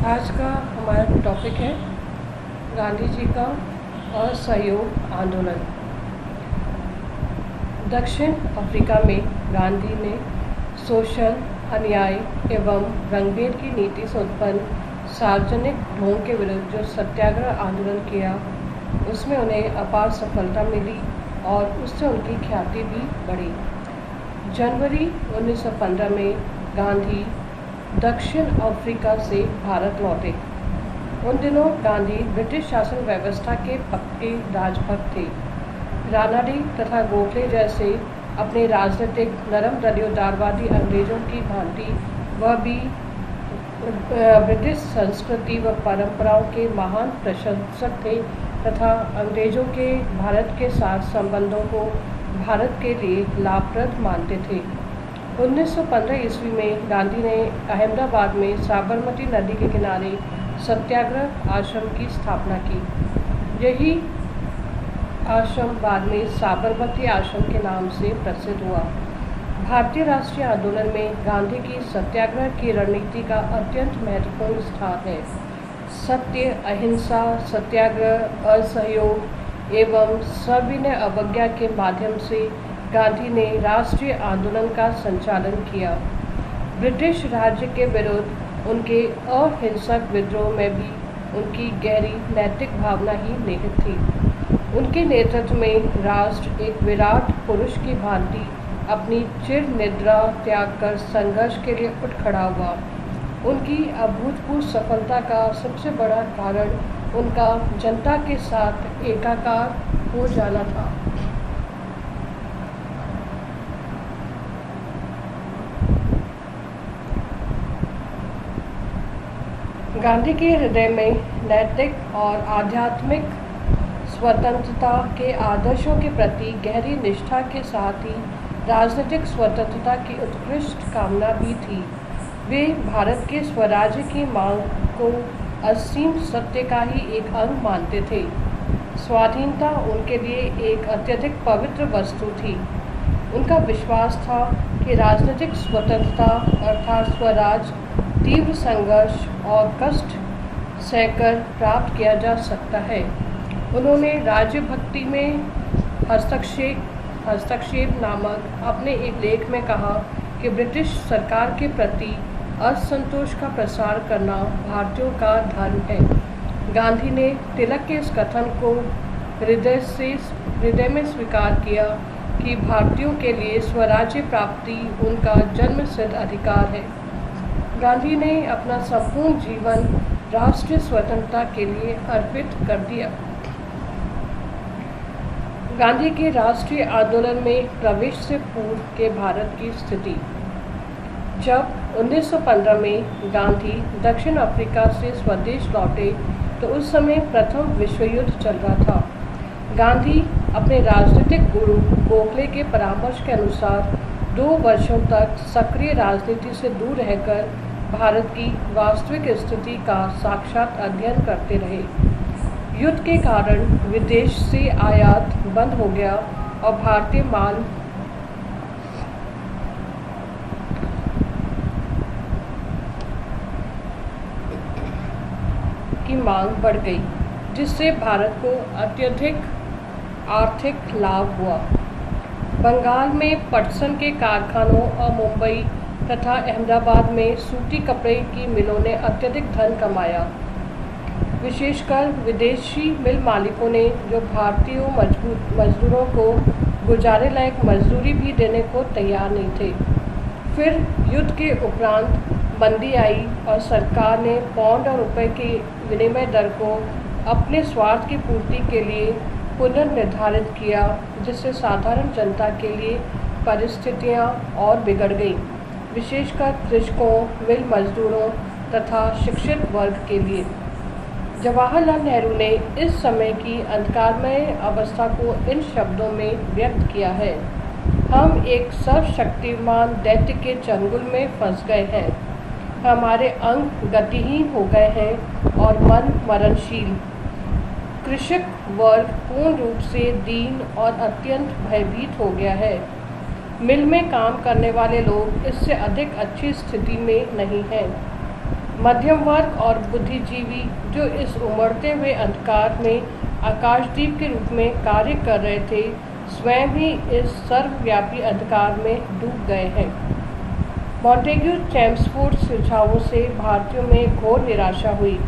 आज का हमारा टॉपिक है गांधी जी का असहयोग आंदोलन। दक्षिण अफ्रीका में गांधी ने शोषण, अन्याय एवं रंगभेद की नीति से उत्पन्न सार्वजनिक ढोंग के विरुद्ध जो सत्याग्रह आंदोलन किया, उसमें उन्हें अपार सफलता मिली और उससे उनकी ख्याति भी बढ़ी। जनवरी 1915 में गांधी दक्षिण अफ्रीका से भारत लौटे। उन दिनों गांधी ब्रिटिश शासन व्यवस्था के पक्के राजभक्त थे। रानाडी तथा गोखले जैसे अपने राजनीतिक नरम दलियोदारवादी अंग्रेजों की भांति वह भी ब्रिटिश संस्कृति व परंपराओं के महान प्रशंसक थे तथा अंग्रेजों के भारत के साथ संबंधों को भारत के लिए लाभप्रद मानते थे। 1915 ईस्वी में गांधी ने अहमदाबाद में साबरमती नदी के किनारे सत्याग्रह आश्रम की स्थापना की। यही आश्रम बाद में साबरमती आश्रम के नाम से प्रसिद्ध हुआ। भारतीय राष्ट्रीय आंदोलन में गांधी की सत्याग्रह की रणनीति का अत्यंत महत्वपूर्ण स्थान है। सत्य, अहिंसा, सत्याग्रह, असहयोग एवं सविनय अवज्ञा के माध्यम से गांधी ने राष्ट्रीय आंदोलन का संचालन किया। ब्रिटिश राज्य के विरुद्ध उनके अहिंसक विद्रोह में भी उनकी गहरी नैतिक भावना ही निहित थी। उनके नेतृत्व में राष्ट्र एक विराट पुरुष की भांति अपनी चिर निद्रा त्याग कर संघर्ष के लिए उठ खड़ा हुआ। उनकी अभूतपूर्व सफलता का सबसे बड़ा कारण उनका जनता के साथ एकाकार हो जाना था। गांधी के हृदय में नैतिक और आध्यात्मिक स्वतंत्रता के आदर्शों के प्रति गहरी निष्ठा के साथ ही राजनीतिक स्वतंत्रता की उत्कृष्ट कामना भी थी। वे भारत के स्वराज्य की मांग को असीम सत्य का ही एक अंग मानते थे। स्वाधीनता उनके लिए एक अत्यधिक पवित्र वस्तु थी। उनका विश्वास था कि राजनीतिक स्वतंत्रता अर्थात स्वराज तीव्र संघर्ष और कष्ट सहकर प्राप्त किया जा सकता है। उन्होंने राज्य भक्ति में हस्तक्षेप नामक अपने एक लेख में कहा कि ब्रिटिश सरकार के प्रति असंतोष का प्रसार करना भारतीयों का धर्म है। गांधी ने तिलक के इस कथन को हृदय में स्वीकार किया कि भारतीयों के लिए स्वराज्य प्राप्ति उनका जन्मसिद्ध अधिकार है। गांधी ने अपना संपूर्ण जीवन राष्ट्रीय स्वतंत्रता के लिए अर्पित कर दिया। गांधी के राष्ट्रीय आंदोलन में प्रवेश से पूर्व के भारत की स्थिति। जब 1915 में गांधी दक्षिण अफ्रीका से स्वदेश लौटे तो उस समय प्रथम विश्व युद्ध चल रहा था। गांधी अपने राजनीतिक गुरु गोखले के परामर्श के अनुसार 2 वर्षों तक सक्रिय राजनीति से दूर रहकर भारत की वास्तविक स्थिति का साक्षात अध्ययन करते रहे। युद्ध के कारण विदेश से आयात बंद हो गया और भारतीय माल की मांग बढ़ गई, जिससे भारत को अत्यधिक आर्थिक लाभ हुआ। बंगाल में पटसन के कारखानों और मुंबई तथा अहमदाबाद में सूती कपड़े की मिलों ने अत्यधिक धन कमाया। विशेषकर विदेशी मिल मालिकों ने जो भारतीय मजदूरों को गुजारे लायक मजदूरी भी देने को तैयार नहीं थे। फिर युद्ध के उपरांत मंदी आई और सरकार ने पौंड और रुपए के विनिमय दर को अपने स्वार्थ की पूर्ति के लिए पुनर्निर्धारित किया, जिससे साधारण जनता के लिए परिस्थितियां और बिगड़ गईं, विशेषकर कृषकों, मिल मजदूरों तथा शिक्षित वर्ग के लिए। जवाहरलाल नेहरू ने इस समय की अंधकारमय अवस्था को इन शब्दों में व्यक्त किया है। हम एक सर्वशक्तिमान दैत्य के चंगुल में फंस गए हैं। हमारे अंग गतिहीन हो गए हैं और मन मरणशील। कृषक वर्ग पूर्ण रूप से दीन और अत्यंत भयभीत हो गया है। मिल में काम करने वाले लोग इससे अधिक अच्छी स्थिति में नहीं हैं। मध्यम वर्ग और बुद्धिजीवी जो इस उमड़ते हुए अंधकार में आकाशदीप के रूप में कार्य कर रहे थे, स्वयं ही इस सर्वव्यापी अंधकार में डूब गए हैं। मॉन्टेग्यू चेम्सफोर्ड सुझावों से भारतीयों में घोर निराशा हुई।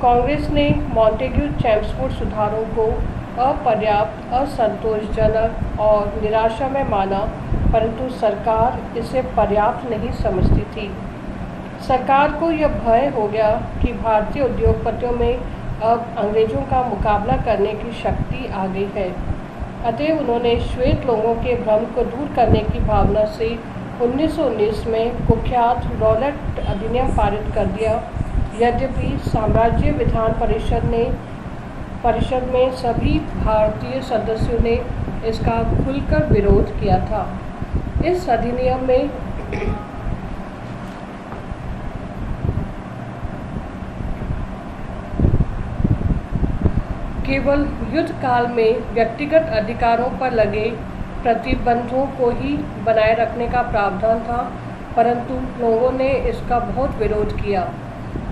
कांग्रेस ने मॉन्टेग्यू चेम्सफोर्ड सुधारों को अपर्याप्त, असंतोषजनक और निराशा में माना, परंतु सरकार इसे पर्याप्त नहीं समझती थी। सरकार को यह भय हो गया कि भारतीय उद्योगपतियों में अब अंग्रेजों का मुकाबला करने की शक्ति आ गई है। अतः उन्होंने श्वेत लोगों के भ्रम को दूर करने की भावना से 1919 में कुख्यात रॉलेट अधिनियम पारित कर दिया। यद्यपि साम्राज्य विधान परिषद में सभी भारतीय सदस्यों ने इसका खुलकर विरोध किया था। इस अधिनियम में केवल युद्ध काल में व्यक्तिगत अधिकारों पर लगे प्रतिबंधों को ही बनाए रखने का प्रावधान था, परंतु लोगों ने इसका बहुत विरोध किया।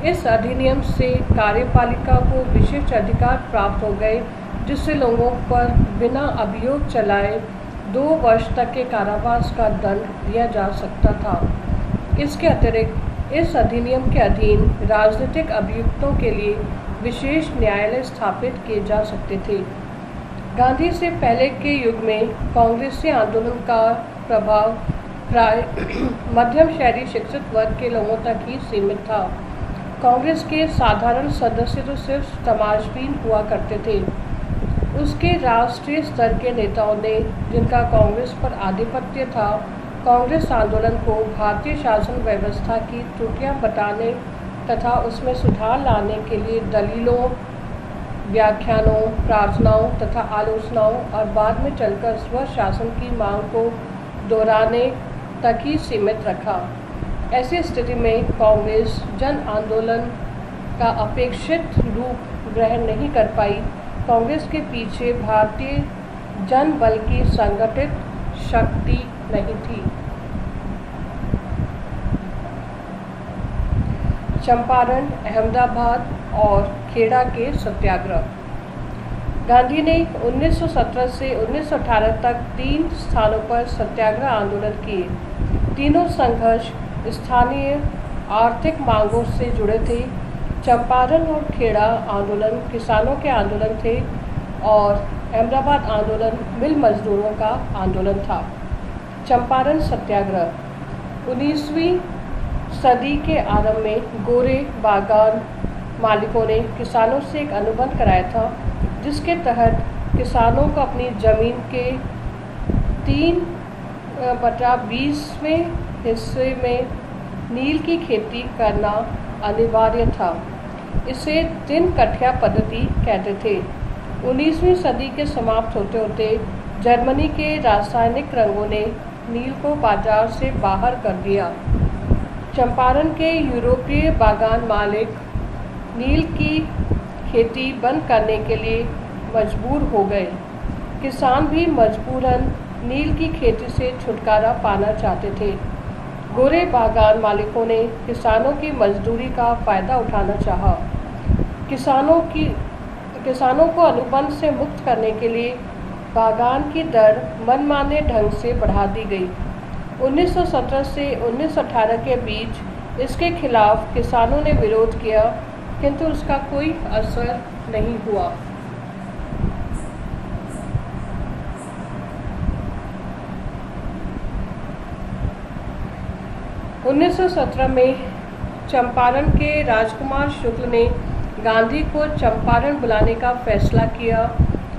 इस अधिनियम से कार्यपालिका को विशेष अधिकार प्राप्त हो गए, जिससे लोगों पर बिना अभियोग चलाए 2 वर्ष तक के कारावास का दंड दिया जा सकता था। इसके अतिरिक्त इस अधिनियम के अधीन राजनीतिक अभियुक्तों के लिए विशेष न्यायालय स्थापित किए जा सकते थे। गांधी से पहले के युग में कांग्रेसी आंदोलन का प्रभाव प्राय मध्यम शहरी शिक्षित वर्ग के लोगों तक ही सीमित था। कांग्रेस के साधारण सदस्य तो सिर्फ समाजहीन हुआ करते थे। उसके राष्ट्रीय स्तर के नेताओं ने, जिनका कांग्रेस पर आधिपत्य था, कांग्रेस आंदोलन को भारतीय शासन व्यवस्था की त्रुटियां बताने तथा उसमें सुधार लाने के लिए दलीलों, व्याख्यानों, प्रार्थनाओं तथा आलोचनाओं और बाद में चलकर स्वशासन की मांग को दोहराने तक ही सीमित रखा। ऐसी स्थिति में कांग्रेस जन आंदोलन का अपेक्षित रूप ग्रहण नहीं कर पाई। कांग्रेस के पीछे भारतीय जन बल की संगठित शक्ति नहीं थी। चंपारण, अहमदाबाद और खेड़ा के सत्याग्रह। गांधी ने 1917 से 1918 तक 3 स्थानों पर सत्याग्रह आंदोलन किए। तीनों संघर्ष स्थानीय आर्थिक मांगों से जुड़े थे। चंपारण और खेड़ा आंदोलन किसानों के आंदोलन थे और अहमदाबाद आंदोलन मिल मजदूरों का आंदोलन था। चंपारण सत्याग्रह 19वीं सदी के आरंभ में गोरे बागान मालिकों ने किसानों से एक अनुबंध कराया था, जिसके तहत किसानों को अपनी जमीन के 3/20वें हिस्से में नील की खेती करना अनिवार्य था। इसे 3 कठिया पद्धति कहते थे। 19वीं सदी के समाप्त होते होते जर्मनी के रासायनिक रंगों ने नील को बाजार से बाहर कर दिया। चंपारण के यूरोपीय बागान मालिक नील की खेती बंद करने के लिए मजबूर हो गए। किसान भी मजबूरन नील की खेती से छुटकारा पाना चाहते थे। गोरे बागान मालिकों ने किसानों की मजदूरी का फ़ायदा उठाना चाहा। किसानों को अनुबंध से मुक्त करने के लिए बागान की दर मनमाने ढंग से बढ़ा दी गई। 1917 से 1918 के बीच इसके खिलाफ किसानों ने विरोध किया, किंतु उसका कोई असर नहीं हुआ। 1917 में चंपारण के राजकुमार शुक्ल ने गांधी को चंपारण बुलाने का फैसला किया।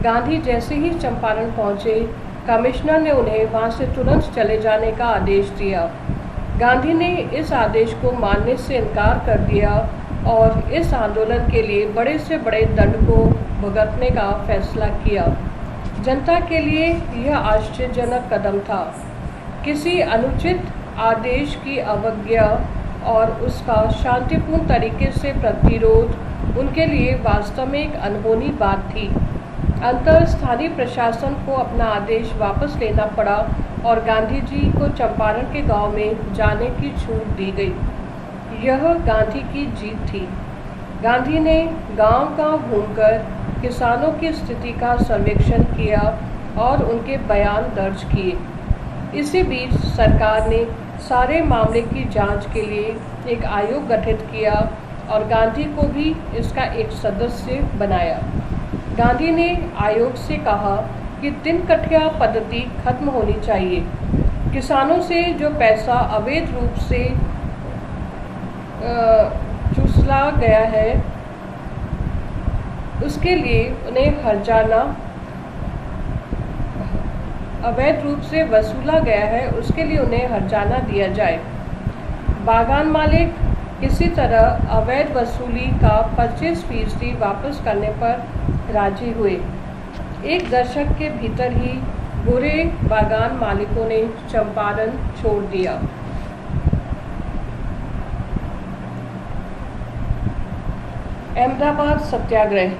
गांधी जैसे ही चंपारण पहुंचे, कमिश्नर ने उन्हें वहां से तुरंत चले जाने का आदेश दिया। गांधी ने इस आदेश को मानने से इनकार कर दिया और इस आंदोलन के लिए बड़े से बड़े दंड को भुगतने का फैसला किया। जनता के लिए यह आश्चर्यजनक कदम था। किसी अनुचित आदेश की अवज्ञा और उसका शांतिपूर्ण तरीके से प्रतिरोध उनके लिए वास्तव में एक अनहोनी बात थी। अंतर स्थानीय प्रशासन को अपना आदेश वापस लेना पड़ा और गांधी जी को चंपारण के गांव में जाने की छूट दी गई। यह गांधी की जीत थी। गांधी ने गांव-गांव घूमकर किसानों की स्थिति का सर्वेक्षण किया और उनके बयान दर्ज किए। इसी बीच सरकार ने सारे मामले की जांच के लिए एक आयोग गठित किया और गांधी को भी इसका एक सदस्य बनाया। गांधी ने आयोग से कहा कि तिनकठिया पद्धति खत्म होनी चाहिए। किसानों से जो पैसा अवैध रूप से चूसला गया है उसके लिए उन्हें हर्जाना अवैध रूप से वसूला गया है उसके लिए उन्हें हर्जाना दिया जाए। बागान मालिक किसी तरह अवैध वसूली का 25% वापस करने पर राजी हुए। एक दशक के भीतर ही बुरे बागान मालिकों ने चंपारण छोड़ दिया। अहमदाबाद सत्याग्रह।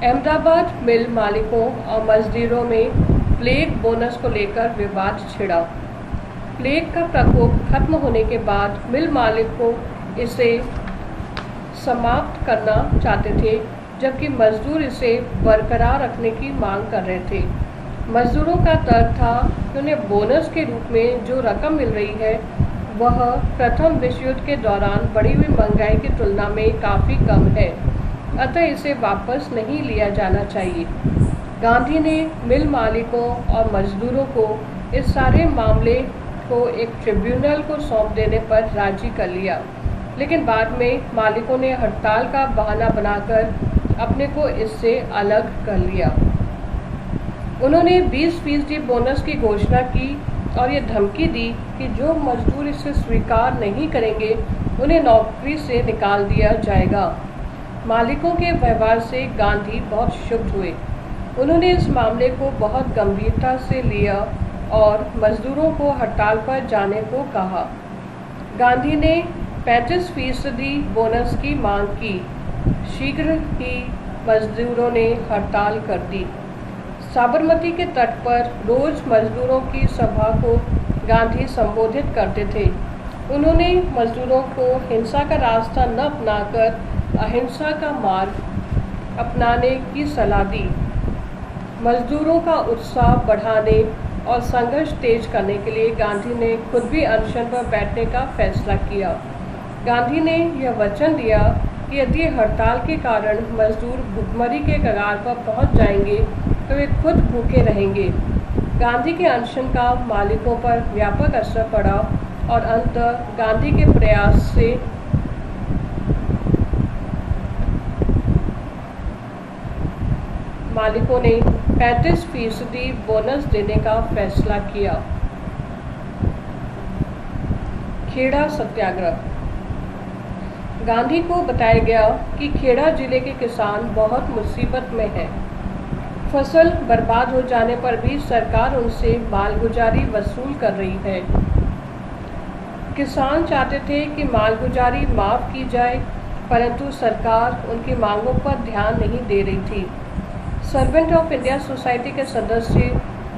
अहमदाबाद मिल मालिकों और मजदूरों में प्लेग बोनस को लेकर विवाद छिड़ा। प्लेग का प्रकोप खत्म होने के बाद मिल मालिक को इसे समाप्त करना चाहते थे, जबकि मजदूर इसे बरकरार रखने की मांग कर रहे थे। मजदूरों का तर्क था कि उन्हें बोनस के रूप में जो रकम मिल रही है वह प्रथम विश्व युद्ध के दौरान बढ़ी हुई महंगाई की तुलना में काफ़ी कम है, अतः इसे वापस नहीं लिया जाना चाहिए। गांधी ने मिल मालिकों और मजदूरों को इस सारे मामले को एक ट्रिब्यूनल को सौंप देने पर राजी कर लिया, लेकिन बाद में मालिकों ने हड़ताल का बहाना बनाकर अपने को इससे अलग कर लिया। उन्होंने 20% बोनस की घोषणा की और ये धमकी दी कि जो मजदूर इसे स्वीकार नहीं करेंगे उन्हें नौकरी से निकाल दिया जाएगा। मालिकों के व्यवहार से गांधी बहुत क्षुब्ध हुए। उन्होंने इस मामले को बहुत गंभीरता से लिया और मजदूरों को हड़ताल पर जाने को कहा। गांधी ने 35% बोनस की मांग की। शीघ्र ही मजदूरों ने हड़ताल कर दी। साबरमती के तट पर रोज मजदूरों की सभा को गांधी संबोधित करते थे। उन्होंने मजदूरों को हिंसा का रास्ता न अपनाकर अहिंसा का मार्ग अपनाने की सलाह दी। मजदूरों का उत्साह बढ़ाने और संघर्ष तेज करने के लिए गांधी ने खुद भी अनशन पर बैठने का फैसला किया। गांधी ने यह वचन दिया कि यदि हड़ताल के कारण मजदूर भुखमरी के कगार पर पहुंच जाएंगे तो वे खुद भूखे रहेंगे। गांधी के अनशन का मालिकों पर व्यापक असर पड़ा और अंततः गांधी के प्रयास से मालिकों ने 35% बोनस देने का फैसला किया। खेड़ा सत्याग्रह। गांधी को बताया गया कि खेड़ा जिले के किसान बहुत मुसीबत में हैं। फसल बर्बाद हो जाने पर भी सरकार उनसे मालगुजारी वसूल कर रही है। किसान चाहते थे कि मालगुजारी माफ़ की जाए, परंतु सरकार उनकी मांगों पर ध्यान नहीं दे रही थी। सर्वेंट ऑफ इंडिया सोसाइटी के सदस्य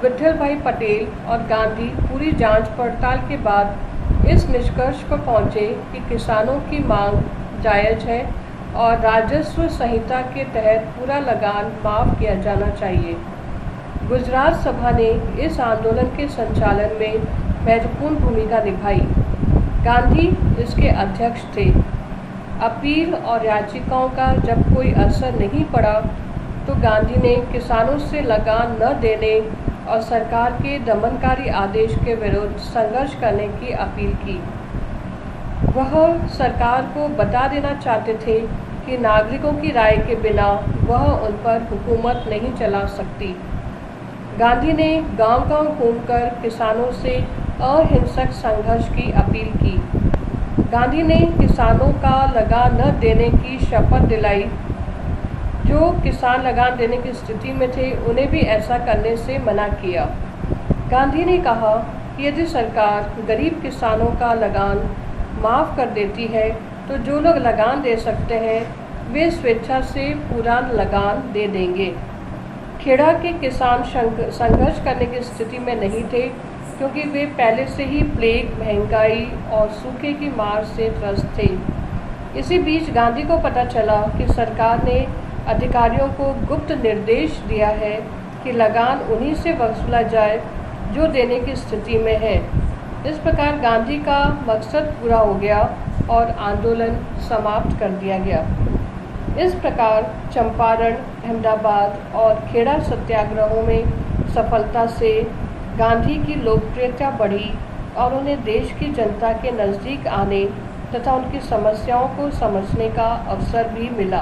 विठल भाई पटेल और गांधी पूरी जांच पड़ताल के बाद इस निष्कर्ष पर पहुंचे कि किसानों की मांग जायज़ है और राजस्व संहिता के तहत पूरा लगान माफ़ किया जाना चाहिए। गुजरात सभा ने इस आंदोलन के संचालन में महत्वपूर्ण भूमिका निभाई। गांधी इसके अध्यक्ष थे। अपील और याचिकाओं का जब कोई असर नहीं पड़ा तो गांधी ने किसानों से लगान न देने और सरकार के दमनकारी आदेश के विरुद्ध संघर्ष करने की अपील की। वह सरकार को बता देना चाहते थे कि नागरिकों की राय के बिना वह उन पर हुकूमत नहीं चला सकती। गांधी ने गांव-गांव घूमकर किसानों से अहिंसक संघर्ष की अपील की। गांधी ने किसानों का लगान न देने की शपथ दिलाई। जो किसान लगान देने की स्थिति में थे उन्हें भी ऐसा करने से मना किया। गांधी ने कहा कि यदि सरकार गरीब किसानों का लगान माफ़ कर देती है तो जो लोग लगान दे सकते हैं वे स्वेच्छा से पूरा लगान दे देंगे। खेड़ा के किसान संघर्ष करने की स्थिति में नहीं थे, क्योंकि वे पहले से ही प्लेग, महंगाई और सूखे की मार से त्रस्त थे। इसी बीच गांधी को पता चला कि सरकार ने अधिकारियों को गुप्त निर्देश दिया है कि लगान उन्हीं से वसूला जाए जो देने की स्थिति में है। इस प्रकार गांधी का मकसद पूरा हो गया और आंदोलन समाप्त कर दिया गया। इस प्रकार चंपारण, अहमदाबाद और खेड़ा सत्याग्रहों में सफलता से गांधी की लोकप्रियता बढ़ी और उन्हें देश की जनता के नज़दीक आने तथा उनकी समस्याओं को समझने का अवसर भी मिला।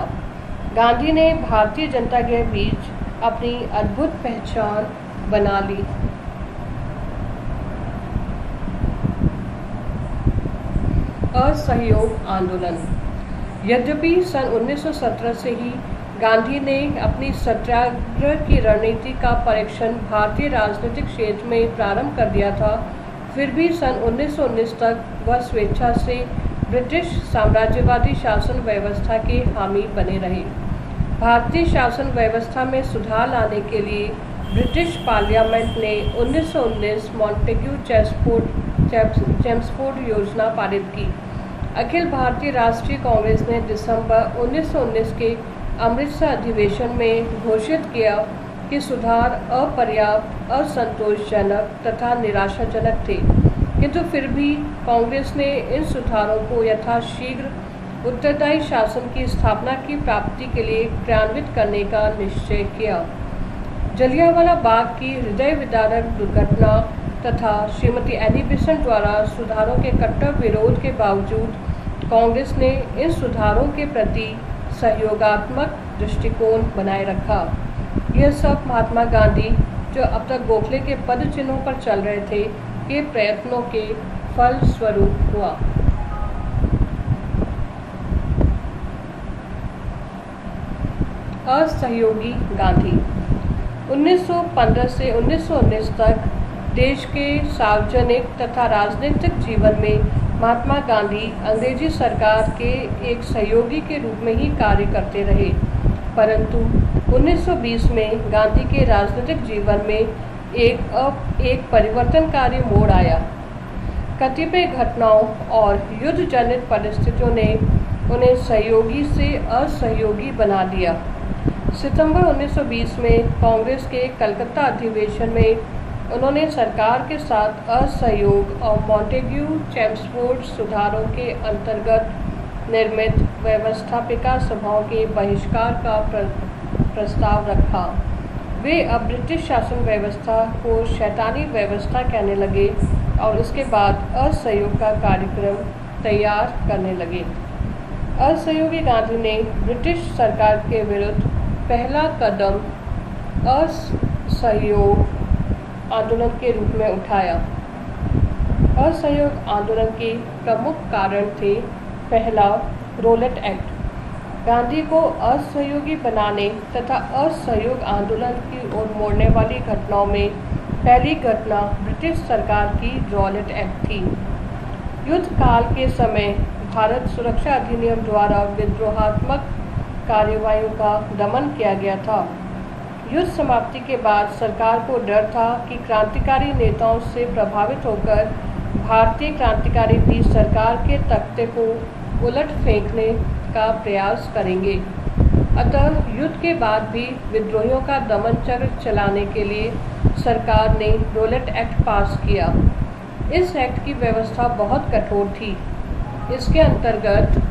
गांधी ने भारतीय जनता के बीच अपनी अद्भुत पहचान बना ली। असहयोग आंदोलन। यद्यपि सन 1917 से ही गांधी ने अपनी सत्याग्रह की रणनीति का परीक्षण भारतीय राजनीतिक क्षेत्र में प्रारंभ कर दिया था, फिर भी सन 1919 तक वह स्वेच्छा से ब्रिटिश साम्राज्यवादी शासन व्यवस्था के हामी बने रहे। भारतीय शासन व्यवस्था में सुधार लाने के लिए ब्रिटिश पार्लियामेंट ने 1919 मॉन्टेग्यू चेम्सफोर्ड योजना पारित की। अखिल भारतीय राष्ट्रीय कांग्रेस ने दिसंबर 1919 के अमृतसर अधिवेशन में घोषित किया कि सुधार अपर्याप्त, असंतोषजनक तथा निराशाजनक थे, किंतु फिर भी कांग्रेस ने इन सुधारों को यथाशीघ्र उत्तरदायी शासन की स्थापना की प्राप्ति के लिए क्रियान्वित करने का निश्चय किया। जलियांवाला बाग की हृदय विदारक दुर्घटना तथा श्रीमती एनी बेसेंट द्वारा सुधारों के कट्टर विरोध के बावजूद कांग्रेस ने इन सुधारों के प्रति सहयोगात्मक दृष्टिकोण बनाए रखा। यह सब महात्मा गांधी, जो अब तक गोखले के पद चिन्हों पर चल रहे थे, के प्रयत्नों के फल स्वरूप हुआ। असहयोगी गांधी। 1915 से 1919 तक देश के सार्वजनिक तथा राजनीतिक जीवन में महात्मा गांधी अंग्रेजी सरकार के एक सहयोगी के रूप में ही कार्य करते रहे, परंतु 1920 में गांधी के राजनीतिक जीवन में एक परिवर्तनकारी मोड़ आया। कतिपय घटनाओं और युद्ध जनित परिस्थितियों ने उन्हें सहयोगी से असहयोगी बना दिया। सितंबर 1920 में कांग्रेस के कलकत्ता अधिवेशन में उन्होंने सरकार के साथ असहयोग और मॉन्टेग्यू चेम्सफोर्ड सुधारों के अंतर्गत निर्मित व्यवस्थापिका सभाओं के बहिष्कार का प्रस्ताव रखा। वे अब ब्रिटिश शासन व्यवस्था को शैतानी व्यवस्था कहने लगे और उसके बाद असहयोग का कार्यक्रम तैयार करने लगे। असहयोगी गांधी ने ब्रिटिश सरकार के विरुद्ध पहला कदम असहयोग आंदोलन के रूप में उठाया। असहयोग आंदोलन के प्रमुख कारण थे, पहला, रोलेट एक्ट। गांधी को असहयोगी बनाने तथा असहयोग आंदोलन की ओर मोड़ने वाली घटनाओं में पहली घटना ब्रिटिश सरकार की रोलेट एक्ट थी। युद्ध काल के समय भारत सुरक्षा अधिनियम द्वारा विद्रोहात्मक कार्यवाहियों का दमन किया गया था। युद्ध समाप्ति के बाद सरकार को डर था कि क्रांतिकारी नेताओं से प्रभावित होकर भारतीय क्रांतिकारी भी सरकार के तख्ते को उलट फेंकने का प्रयास करेंगे। अतः युद्ध के बाद भी विद्रोहियों का दमन चक्र चलाने के लिए सरकार ने रोलेट एक्ट पास किया। इस एक्ट की व्यवस्था बहुत कठोर थी। इसके अंतर्गत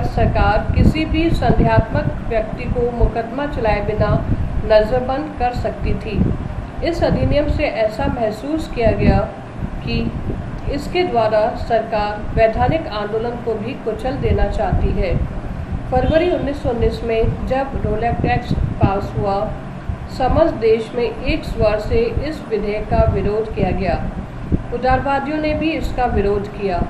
सरकार किसी भी संदेहात्मक व्यक्ति को मुकदमा चलाए बिना नजरबंद कर सकती थी। इस अधिनियम से ऐसा महसूस किया गया कि इसके द्वारा सरकार वैधानिक आंदोलन को भी कुचल देना चाहती है। फरवरी 1919 में जब रोलेट एक्ट पास हुआ, समस्त देश में एक स्वर से इस विधेयक का विरोध किया गया। उदारवादियों ने भी इसका विरोध किया।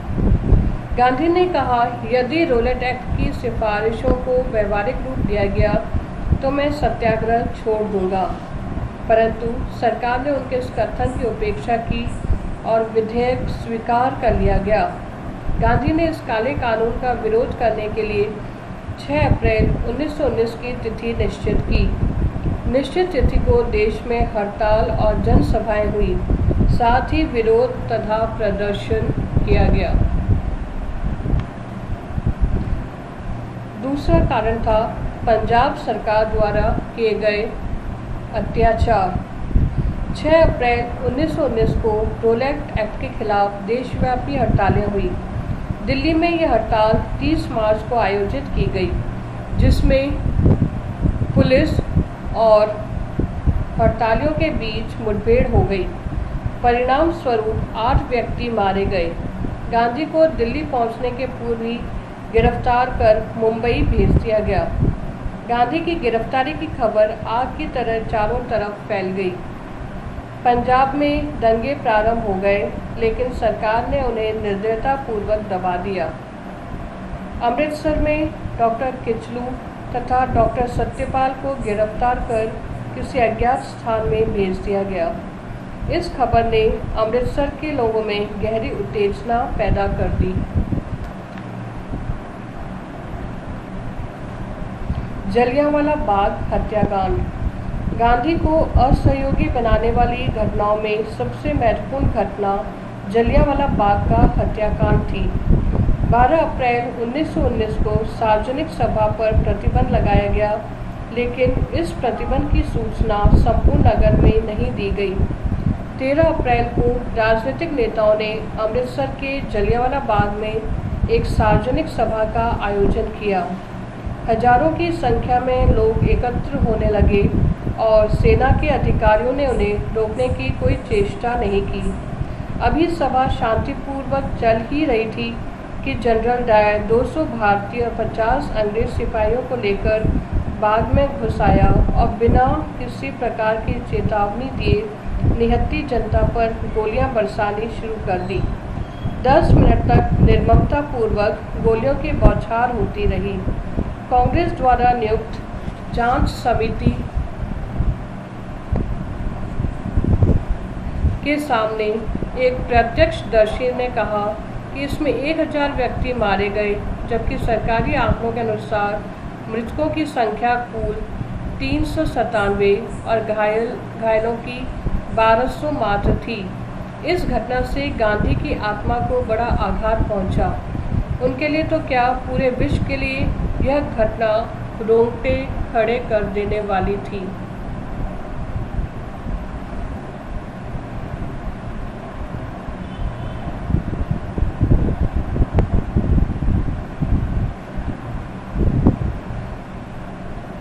गांधी ने कहा, यदि रोलेट एक्ट की सिफारिशों को व्यवहारिक रूप दिया गया तो मैं सत्याग्रह छोड़ दूंगा, परंतु सरकार ने उनके इस कथन की उपेक्षा की और विधेयक स्वीकार कर लिया गया। गांधी ने इस काले कानून का विरोध करने के लिए 6 अप्रैल 1919 की तिथि निश्चित की। निश्चित तिथि को देश में हड़ताल और जनसभाएं हुई, साथ ही विरोध तथा प्रदर्शन किया गया। दूसरा कारण था पंजाब सरकार द्वारा किए गए अत्याचार। 6 अप्रैल 1919 को रोलैक्ट एक्ट के खिलाफ देशव्यापी हड़तालें हुई। दिल्ली में यह हड़ताल 30 मार्च को आयोजित की गई, जिसमें पुलिस और हड़तालियों के बीच मुठभेड़ हो गई। परिणाम स्वरूप 8 व्यक्ति मारे गए। गांधी को दिल्ली पहुंचने के पूर्व ही गिरफ्तार कर मुंबई भेज दिया गया। गांधी की गिरफ्तारी की खबर आग की तरह चारों तरफ फैल गई। पंजाब में दंगे प्रारंभ हो गए, लेकिन सरकार ने उन्हें निर्दयतापूर्वक दबा दिया। अमृतसर में डॉक्टर किचलू तथा डॉक्टर सत्यपाल को गिरफ्तार कर किसी अज्ञात स्थान में भेज दिया गया। इस खबर ने अमृतसर के लोगों में गहरी उत्तेजना पैदा कर दी। जलियांवाला बाग हत्याकांड। गांधी को असहयोगी बनाने वाली घटनाओं में सबसे महत्वपूर्ण घटना जलियांवाला बाग का हत्याकांड थी। 12 अप्रैल 1919 को सार्वजनिक सभा पर प्रतिबंध लगाया गया, लेकिन इस प्रतिबंध की सूचना संपूर्ण नगर में नहीं दी गई। 13 अप्रैल को राजनीतिक नेताओं ने अमृतसर के जलियांवाला बाग में एक सार्वजनिक सभा का आयोजन किया। हजारों की संख्या में लोग एकत्र होने लगे और सेना के अधिकारियों ने उन्हें रोकने की कोई चेष्टा नहीं की। अभी सभा शांतिपूर्वक चल ही रही थी कि जनरल डायर 200 भारतीय और 50 अंग्रेज सिपाहियों को लेकर बाग में घुस आया और बिना किसी प्रकार की चेतावनी दिए निहत्थी जनता पर गोलियां बरसानी शुरू कर दी। 10 मिनट तक निर्ममतापूर्वक गोलियों की बौछार होती रही। कांग्रेस द्वारा नियुक्त जांच समिति के सामने एक प्रत्यक्षदर्शी ने कहा कि इसमें 1000 व्यक्ति मारे गए, जबकि सरकारी आंकड़ों के अनुसार मृतकों की संख्या कुल 397 और घायलों की 1200 मात्र थी। इस घटना से गांधी की आत्मा को बड़ा आघात पहुंचा। उनके लिए तो क्या, पूरे विश्व के लिए यह घटना रोंगटे खड़े कर देने वाली थी।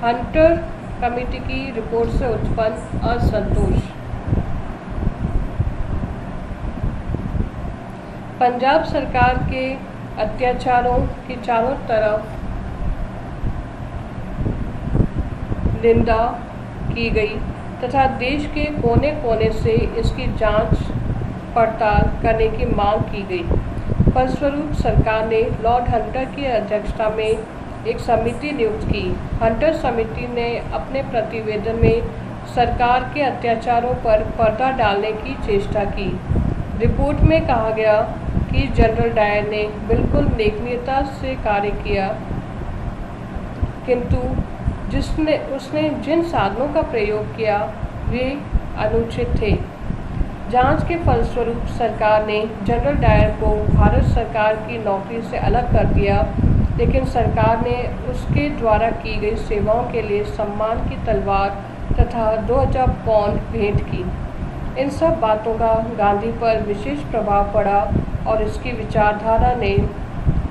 हंटर कमेटी की रिपोर्ट से उत्पन्न असंतोष। पंजाब सरकार के अत्याचारों की चारों तरफ निंदा की गई तथा देश के कोने कोने से इसकी जांच पड़ताल करने की मांग की गई। फलस्वरूप सरकार ने लॉर्ड हंटर की अध्यक्षता में एक समिति नियुक्त की। हंटर समिति ने अपने प्रतिवेदन में सरकार के अत्याचारों पर पर्दा डालने की चेष्टा की। रिपोर्ट में कहा गया कि जनरल डायर ने बिल्कुल नेकनीयता से कार्य किया, किंतु उसने जिन साधनों का प्रयोग किया वे अनुचित थे। जांच के फलस्वरूप सरकार ने जनरल डायर को भारत सरकार की नौकरी से अलग कर दिया, लेकिन सरकार ने उसके द्वारा की गई सेवाओं के लिए सम्मान की तलवार तथा 2000 पाउंड भेंट की। इन सब बातों का गांधी पर विशेष प्रभाव पड़ा और इसकी विचारधारा ने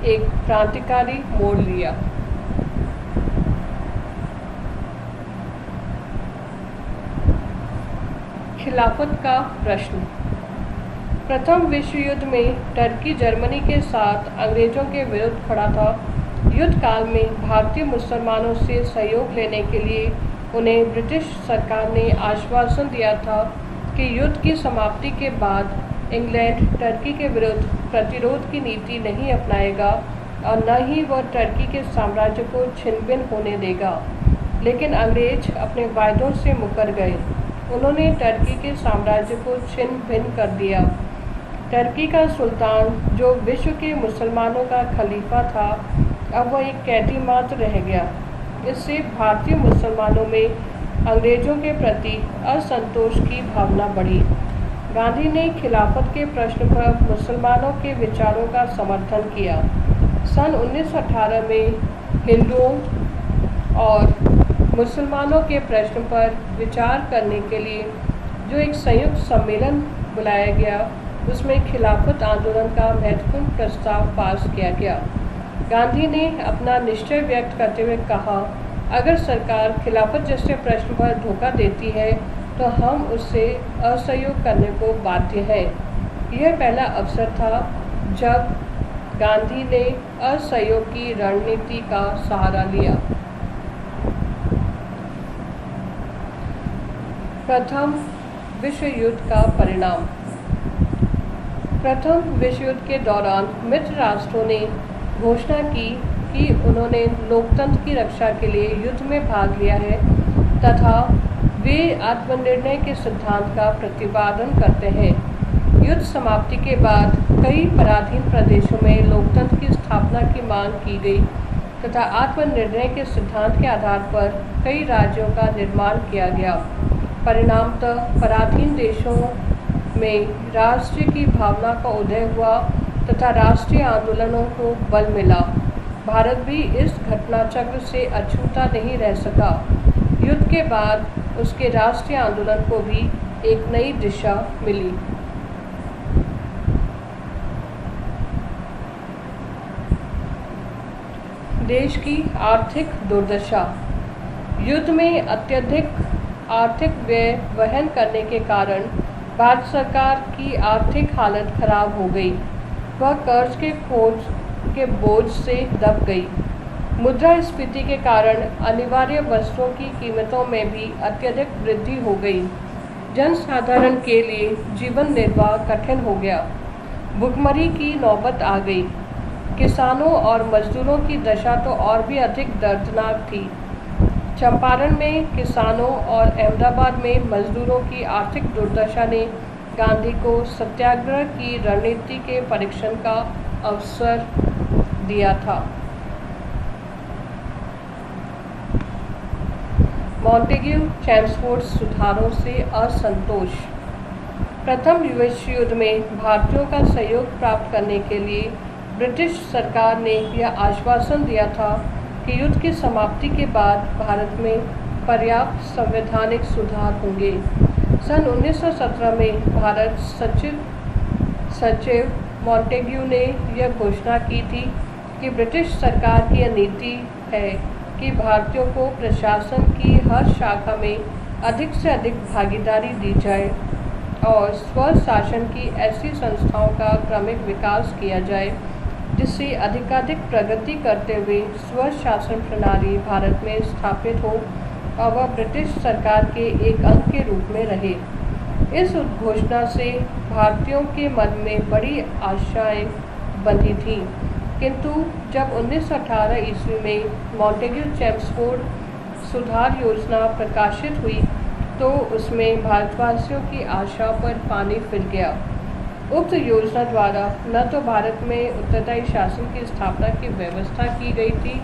एक क्रांतिकारी मोड़ लिया। खिलाफत का प्रश्न। प्रथम विश्व युद्ध में टर्की जर्मनी के साथ अंग्रेजों के विरुद्ध खड़ा था। युद्ध काल में भारतीय मुसलमानों से सहयोग लेने के लिए उन्हें ब्रिटिश सरकार ने आश्वासन दिया था कि युद्ध की समाप्ति के बाद इंग्लैंड टर्की के विरुद्ध प्रतिरोध की नीति नहीं अपनाएगा और न ही वह टर्की के साम्राज्य को छिन्न-भिन्न होने देगा। लेकिन अंग्रेज अपने वायदों से मुकर गए। उन्होंने टर्की के साम्राज्य को छिन्न-भिन्न कर दिया। टर्की का सुल्तान, जो विश्व के मुसलमानों का खलीफा था, अब वह एक कैदी मात्र रह गया। इससे भारतीय मुसलमानों में अंग्रेज़ों के प्रति असंतोष की भावना बढ़ी। गांधी ने खिलाफत के प्रश्न पर मुसलमानों के विचारों का समर्थन किया। सन 1918 में हिंदुओं और मुसलमानों के प्रश्न पर विचार करने के लिए जो एक संयुक्त सम्मेलन बुलाया गया, उसमें खिलाफत आंदोलन का महत्वपूर्ण प्रस्ताव पास किया गया। गांधी ने अपना निश्चय व्यक्त करते हुए कहा, अगर सरकार खिलाफत जैसे प्रश्न पर धोखा देती है तो हम उससे असहयोग करने को बाध्य हैं। यह पहला अवसर था जब गांधी ने असहयोग की रणनीति का सहारा लिया। प्रथम विश्व युद्ध का परिणाम। प्रथम विश्व युद्ध के दौरान मित्र राष्ट्रों ने घोषणा की कि उन्होंने लोकतंत्र की रक्षा के लिए युद्ध में भाग लिया है तथा वे आत्मनिर्णय के सिद्धांत का प्रतिपादन करते हैं। युद्ध समाप्ति के बाद कई पराधीन प्रदेशों में लोकतंत्र की स्थापना की मांग की गई तथा आत्मनिर्णय के सिद्धांत के आधार पर कई राज्यों का निर्माण किया गया। परिणामतः पराधीन देशों में राष्ट्र की भावना का उदय हुआ तथा राष्ट्रीय आंदोलनों को बल मिला। भारत भी इस घटनाचक्र से अछूता नहीं रह सका। युद्ध के बाद उसके राष्ट्रीय आंदोलन को भी एक नई दिशा मिली। देश की आर्थिक दुर्दशा। युद्ध में अत्यधिक आर्थिक व्यय वहन करने के कारण भारत सरकार की आर्थिक हालत खराब हो गई। वह कर्ज के बोझ से दब गई। मुद्रास्फीति के कारण अनिवार्य वस्तुओं की कीमतों में भी अत्यधिक वृद्धि हो गई। जनसाधारण के लिए जीवन निर्वाह कठिन हो गया। भुखमरी की नौबत आ गई। किसानों और मजदूरों की दशा तो और भी अधिक दर्दनाक थी। चंपारण में किसानों और अहमदाबाद में मजदूरों की आर्थिक दुर्दशा ने गांधी को सत्याग्रह की रणनीति के परीक्षण का अवसर दिया था। मॉन्टेग्यू चेम्सफोर्ड सुधारों से असंतोष। प्रथम विश्व युद्ध में भारतीयों का सहयोग प्राप्त करने के लिए ब्रिटिश सरकार ने यह आश्वासन दिया था कि युद्ध की समाप्ति के बाद भारत में पर्याप्त संवैधानिक सुधार होंगे। सन 1917 में भारत सचिव मॉन्टेग्यू ने यह घोषणा की थी कि ब्रिटिश सरकार की यह नीति है कि भारतीयों को प्रशासन की हर शाखा में अधिक से अधिक भागीदारी दी जाए और स्वशासन की ऐसी संस्थाओं का क्रमिक विकास किया जाए जिससे अधिकाधिक प्रगति करते हुए स्वशासन प्रणाली भारत में स्थापित हो और वह ब्रिटिश सरकार के एक अंग के रूप में रहे। इस उद्घोषणा से भारतीयों के मन में बड़ी आशाएं बंधी थीं, किंतु जब 1918 ईस्वी में मॉन्टेग्यू चेम्सफोर्ड सुधार योजना प्रकाशित हुई तो उसमें भारतवासियों की आशा पर पानी फिर गया। उक्त योजना द्वारा न तो भारत में उत्तरदायी शासन की स्थापना की व्यवस्था की गई थी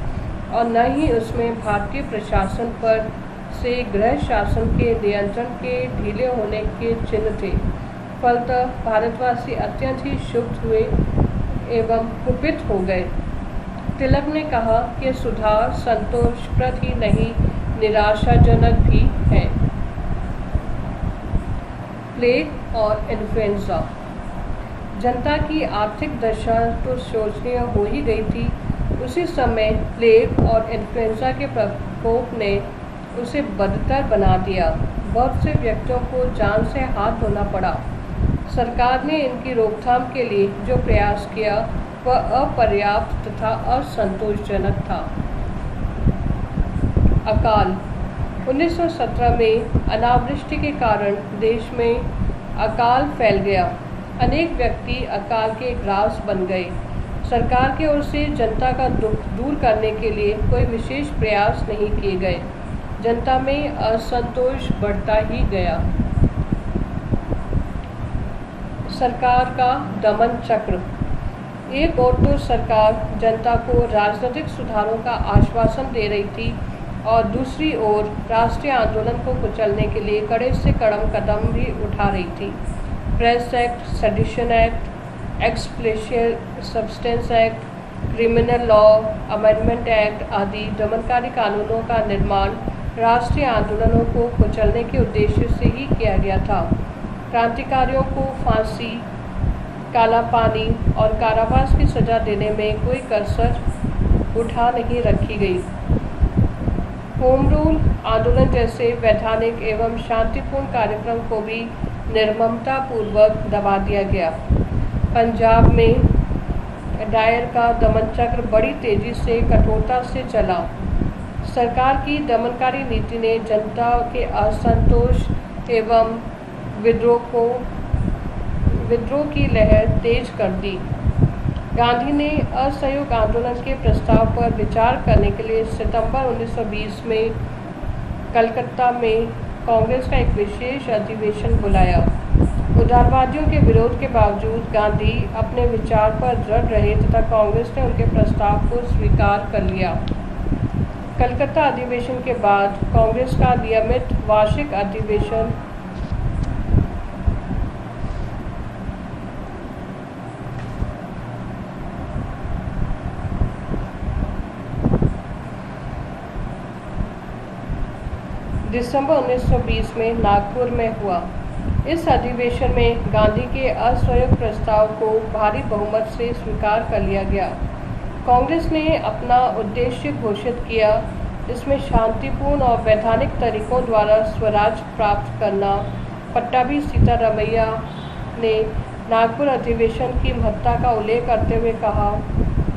और न ही उसमें भारतीय प्रशासन पर से गृह शासन के नियंत्रण के ढीले होने के चिन्ह थे। फलतः भारतवासी अत्यंत ही क्षुब्ध हुए एवं कुपित हो गए। तिलक ने कहा कि सुधार संतोषप्रद ही नहीं, निराशाजनक भी है। प्लेग और इन्फ्लुएंजा। जनता की आर्थिक दशा तो शोचनीय हो ही गई थी, उसी समय प्लेग और इन्फ्लुएंजा के प्रकोप ने उसे बदतर बना दिया। बहुत से व्यक्तियों को जान से हाथ धोना पड़ा। सरकार ने इनकी रोकथाम के लिए जो प्रयास किया वह अपर्याप्त तथा असंतोषजनक था। अकाल। 1917 में अनावृष्टि के कारण देश में अकाल फैल गया। अनेक व्यक्ति अकाल के ग्रास बन गए। सरकार की ओर से जनता का दुख दूर करने के लिए कोई विशेष प्रयास नहीं किए गए। जनता में असंतोष बढ़ता ही गया। सरकार का दमन चक्र। एक ओर तो सरकार जनता को राजनीतिक सुधारों का आश्वासन दे रही थी और दूसरी ओर राष्ट्रीय आंदोलन को कुचलने के लिए कड़े से कड़म कदम भी उठा रही थी। Press act, sedition act, explicit substance act, criminal law amendment act आदि दमनकारी कानूनों का निर्माण राष्ट्रीय आंदोलनों को कुचलने के उद्देश्य से ही किया गया था। क्रांतिकारियों को फांसी, काला पानी और कारावास की सजा देने में कोई कसर उठा नहीं रखी गई। होम रूल आंदोलन जैसे वैधानिक एवं शांतिपूर्ण कार्यक्रम को भी निर्ममता पूर्वक दबा दिया गया। पंजाब में डायर का दमन चक्र बड़ी तेजी से कठोरता से चला। सरकार की दमनकारी नीति ने जनता के असंतोष एवं विद्रोह की लहर तेज कर दी। गांधी ने असहयोग आंदोलन के प्रस्ताव पर विचार करने के लिए सितंबर 1920 में कलकत्ता में कांग्रेस का एक विशेष अधिवेशन बुलाया। उदारवादियों के विरोध के बावजूद गांधी अपने विचार पर दृढ़ रहे तथा कांग्रेस ने उनके प्रस्ताव को स्वीकार कर लिया। कलकत्ता अधिवेशन के बाद कांग्रेस का नियमित वार्षिक अधिवेशन दिसंबर 1920 में नागपुर में हुआ। इस अधिवेशन में गांधी के असहयोग प्रस्ताव को भारी बहुमत से स्वीकार कर लिया गया। कांग्रेस ने अपना उद्देश्य घोषित किया। इसमें शांतिपूर्ण और वैधानिक तरीकों द्वारा स्वराज प्राप्त करना। पट्टाभी सीतारामैया ने नागपुर अधिवेशन की महत्ता का उल्लेख करते हुए कहा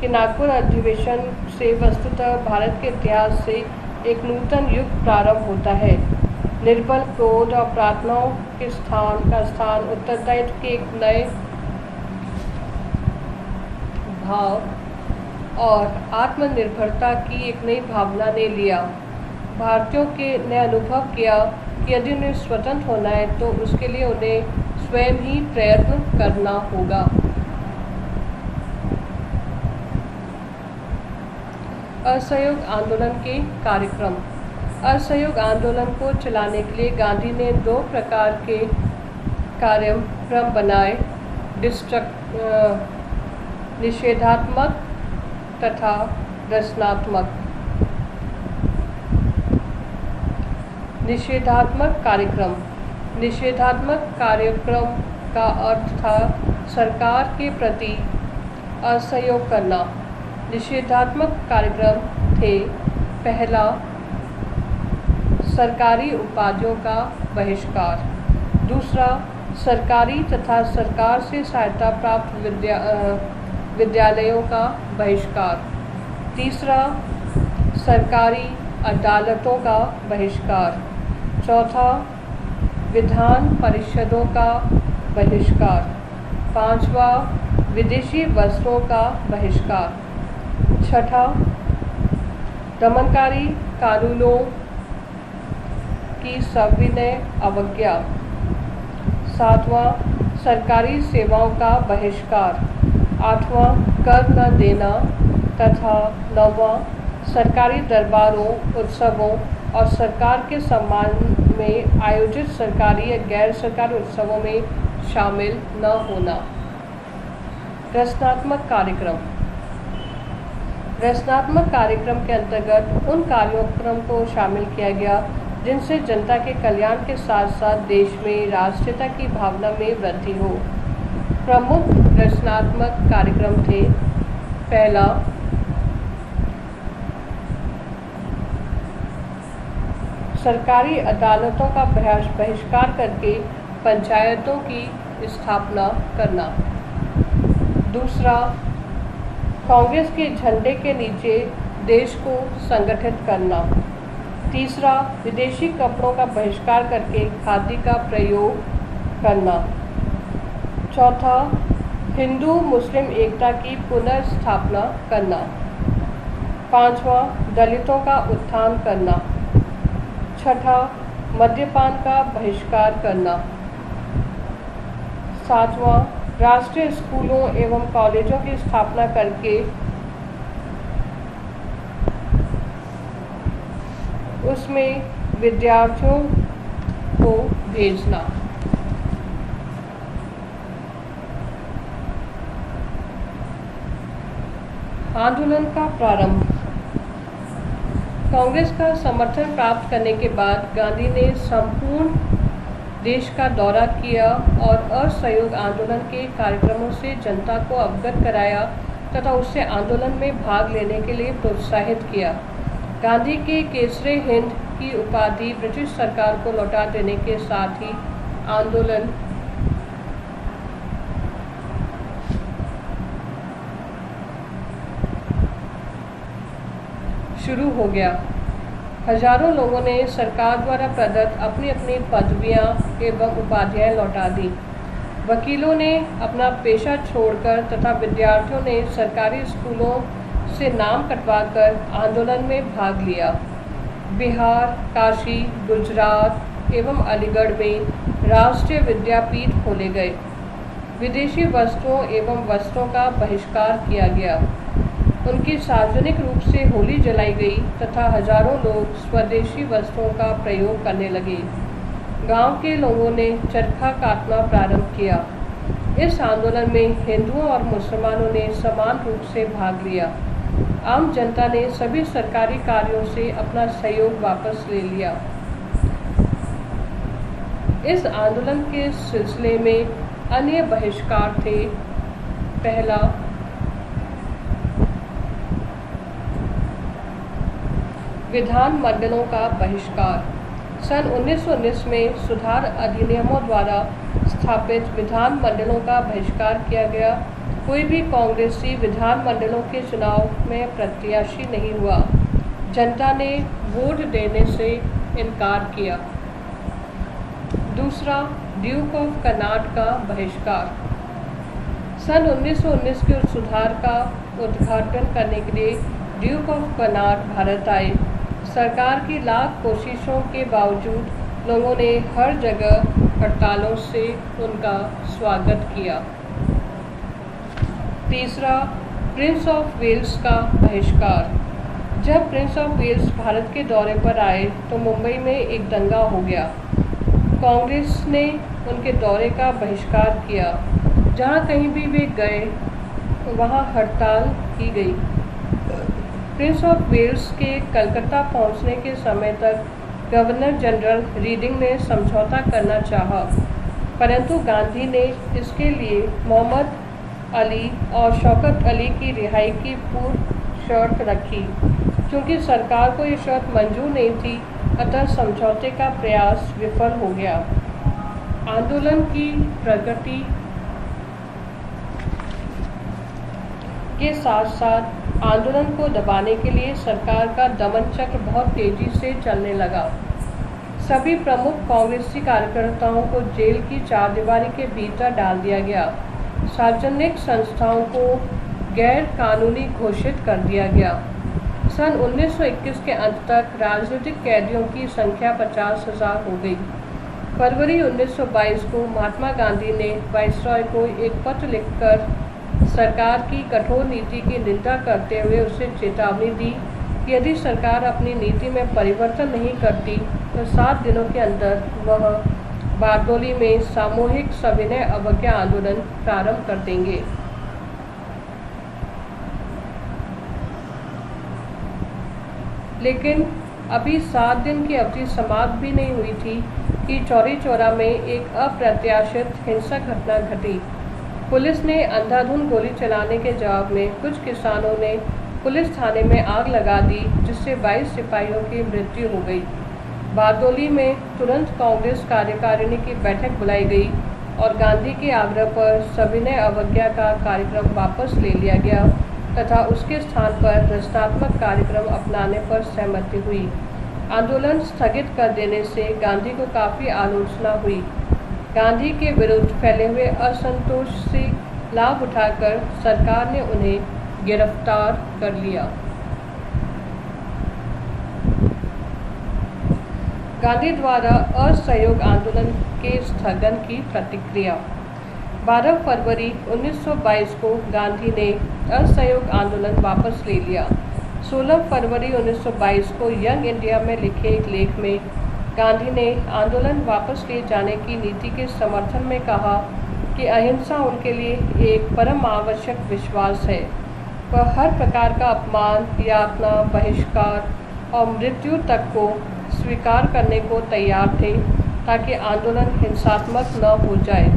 कि नागपुर अधिवेशन से वस्तुतः भारत के इतिहास से एक नूतन युग प्रारंभ होता है। निर्बल क्रोध और प्रार्थनाओं के स्थान उत्तरदायित्व के एक नए भाव और आत्मनिर्भरता की एक नई भावना ने लिया। भारतीयों ने अनुभव किया कि यदि उन्हें स्वतंत्र होना है तो उसके लिए उन्हें स्वयं ही प्रयत्न करना होगा। असहयोग आंदोलन के कार्यक्रम। असहयोग आंदोलन को चलाने के लिए गांधी ने दो प्रकार के कार्यक्रम बनाए, निषेधात्मक तथा रचनात्मक। निषेधात्मक कार्यक्रम। निषेधात्मक कार्यक्रम का अर्थ था सरकार के प्रति असहयोग करना। निषेधात्मक कार्यक्रम थे: पहला, सरकारी उपाधियों का बहिष्कार। दूसरा, सरकारी तथा सरकार से सहायता प्राप्त विद्यालयों का बहिष्कार। तीसरा, सरकारी अदालतों का बहिष्कार। चौथा, विधान परिषदों का बहिष्कार। पांचवा, विदेशी वस्त्रों का बहिष्कार। छठा, दमनकारी कानूनों की सविनय अवज्ञा। सातवां, सरकारी सेवाओं का बहिष्कार। आठवां, कर न देना तथा नौवां, सरकारी दरबारों, उत्सवों और सरकार के सम्मान में आयोजित सरकारी या गैर सरकारी उत्सवों में शामिल न होना। रचनात्मक कार्यक्रम। रचनात्मक कार्यक्रम के अंतर्गत उन कार्यक्रम को शामिल किया गया जिनसे जनता के कल्याण के साथ साथ देश में राष्ट्रीयता की भावना में वृद्धि हो। प्रमुख रचनात्मक कार्यक्रम थे: पहला, सरकारी अदालतों का बहिष्कार करके पंचायतों की स्थापना करना। दूसरा, कांग्रेस के झंडे के नीचे देश को संगठित करना। तीसरा, विदेशी कपड़ों का बहिष्कार करके खादी का प्रयोग करना। चौथा, हिंदू मुस्लिम एकता की पुनर्स्थापना करना। पांचवा, दलितों का उत्थान करना। छठा, मद्यपान का बहिष्कार करना। 7वां, राष्ट्रीय स्कूलों एवं कॉलेजों की स्थापना करके उसमें विद्यार्थियों को भेजना। आंदोलन का प्रारंभ। कांग्रेस का समर्थन प्राप्त करने के बाद गांधी ने संपूर्ण देश का दौरा किया और असहयोग आंदोलन के कार्यक्रमों से जनता को अवगत कराया तथा उससे आंदोलन में भाग लेने के लिए प्रोत्साहित किया। गांधी के केसरे हिंद की उपाधि ब्रिटिश सरकार को लौटा देने के साथ ही आंदोलन शुरू हो गया। हजारों लोगों ने सरकार द्वारा प्रदत्त अपनी अपनी पदवियां एवं उपाधियां लौटा दी। वकीलों ने अपना पेशा छोड़कर तथा विद्यार्थियों ने सरकारी स्कूलों से नाम कटवाकर आंदोलन में भाग लिया। बिहार, काशी, गुजरात एवं अलीगढ़ में राष्ट्रीय विद्यापीठ खोले गए। विदेशी वस्त्रों एवं वस्त्रों का बहिष्कार किया गया। उनकी सार्वजनिक रूप से होली जलाई गई तथा हजारों लोग स्वदेशी वस्त्रों का प्रयोग करने लगे। गांव के लोगों ने चरखा काटना प्रारंभ किया। इस आंदोलन में हिंदुओं और मुसलमानों ने समान रूप से भाग लिया। आम जनता ने सभी सरकारी कार्यों से अपना सहयोग वापस ले लिया। इस आंदोलन के सिलसिले में अन्य बहिष्कार थे। पहला, विधान मंडलों का बहिष्कार। सन 1919 में सुधार अधिनियमों द्वारा स्थापित विधान मंडलों का बहिष्कार किया गया। कोई भी कांग्रेसी विधान मंडलों के चुनाव में प्रत्याशी नहीं हुआ। जनता ने वोट देने से इनकार किया। दूसरा, ड्यूक ऑफ कनाट का बहिष्कार। सन 1919 के सुधार का उद्घाटन करने के लिए ड्यूक ऑफ कनाट भारत आए। सरकार की लाख कोशिशों के बावजूद लोगों ने हर जगह हड़तालों से उनका स्वागत किया। तीसरा, प्रिंस ऑफ वेल्स का बहिष्कार। जब प्रिंस ऑफ वेल्स भारत के दौरे पर आए तो मुंबई में एक दंगा हो गया। कांग्रेस ने उनके दौरे का बहिष्कार किया। जहां कहीं भी वे गए वहां हड़ताल की गई। प्रिंस ऑफ वेल्स के कलकत्ता पहुंचने के समय तक गवर्नर जनरल रीडिंग ने समझौता करना चाहा, परंतु गांधी ने इसके लिए मोहम्मद अली और शौकत अली की रिहाई की पूर्व शर्त रखी। क्योंकि सरकार को ये शर्त मंजूर नहीं थी, अतः समझौते का प्रयास विफल हो गया। आंदोलन की प्रगति के साथ साथ आंदोलन को दबाने के लिए सरकार का दमन चक्र बहुत तेजी से चलने लगा। सभी प्रमुख कांग्रेसी कार्यकर्ताओं को जेल की चारदीवारी के भीतर डाल दिया गया। सार्वजनिक संस्थाओं को गैर कानूनी घोषित कर दिया गया। सन 1921 के अंत तक राजनीतिक कैदियों की संख्या 50,000 हो गई। फरवरी 1922 को महात्मा गांधी ने वाइसरॉय को एक पत्र लिखकर सरकार की कठोर नीति की निंदा करते हुए उसे चेतावनी दी कि यदि सरकार अपनी नीति में परिवर्तन नहीं करती तो 7 दिनों के अंदर वह बारडोली में सामूहिक सविनय अवज्ञा आंदोलन प्रारंभ कर देंगे। लेकिन अभी 7 दिन की अवधि समाप्त भी नहीं हुई थी कि चौरी चौरा में एक अप्रत्याशित हिंसक घटना घटी। पुलिस ने अंधाधुंध गोली चलाने के जवाब में कुछ किसानों ने पुलिस थाने में आग लगा दी, जिससे 22 सिपाहियों की मृत्यु हो गई। बारडोली में तुरंत कांग्रेस कार्यकारिणी की बैठक बुलाई गई और गांधी के आग्रह पर सविनय अवज्ञा का कार्यक्रम वापस ले लिया गया तथा उसके स्थान पर रचनात्मक कार्यक्रम अपनाने पर सहमति हुई। आंदोलन स्थगित कर देने से गांधी को काफ़ी आलोचना हुई। गांधी के विरुद्ध फैले हुए असंतोष से लाभ उठाकर सरकार ने उन्हें गिरफ्तार कर लिया। गांधी द्वारा असहयोग आंदोलन के स्थगन की प्रतिक्रिया। 12 फरवरी 1922 को गांधी ने असहयोग आंदोलन वापस ले लिया। 16 फरवरी 1922 को यंग इंडिया में लिखे एक लेख में गांधी ने आंदोलन वापस ले जाने की नीति के समर्थन में कहा कि अहिंसा उनके लिए एक परम आवश्यक विश्वास है। वह हर प्रकार का अपमान, यातना, बहिष्कार और मृत्यु तक को स्वीकार करने को तैयार थे ताकि आंदोलन हिंसात्मक न हो जाए।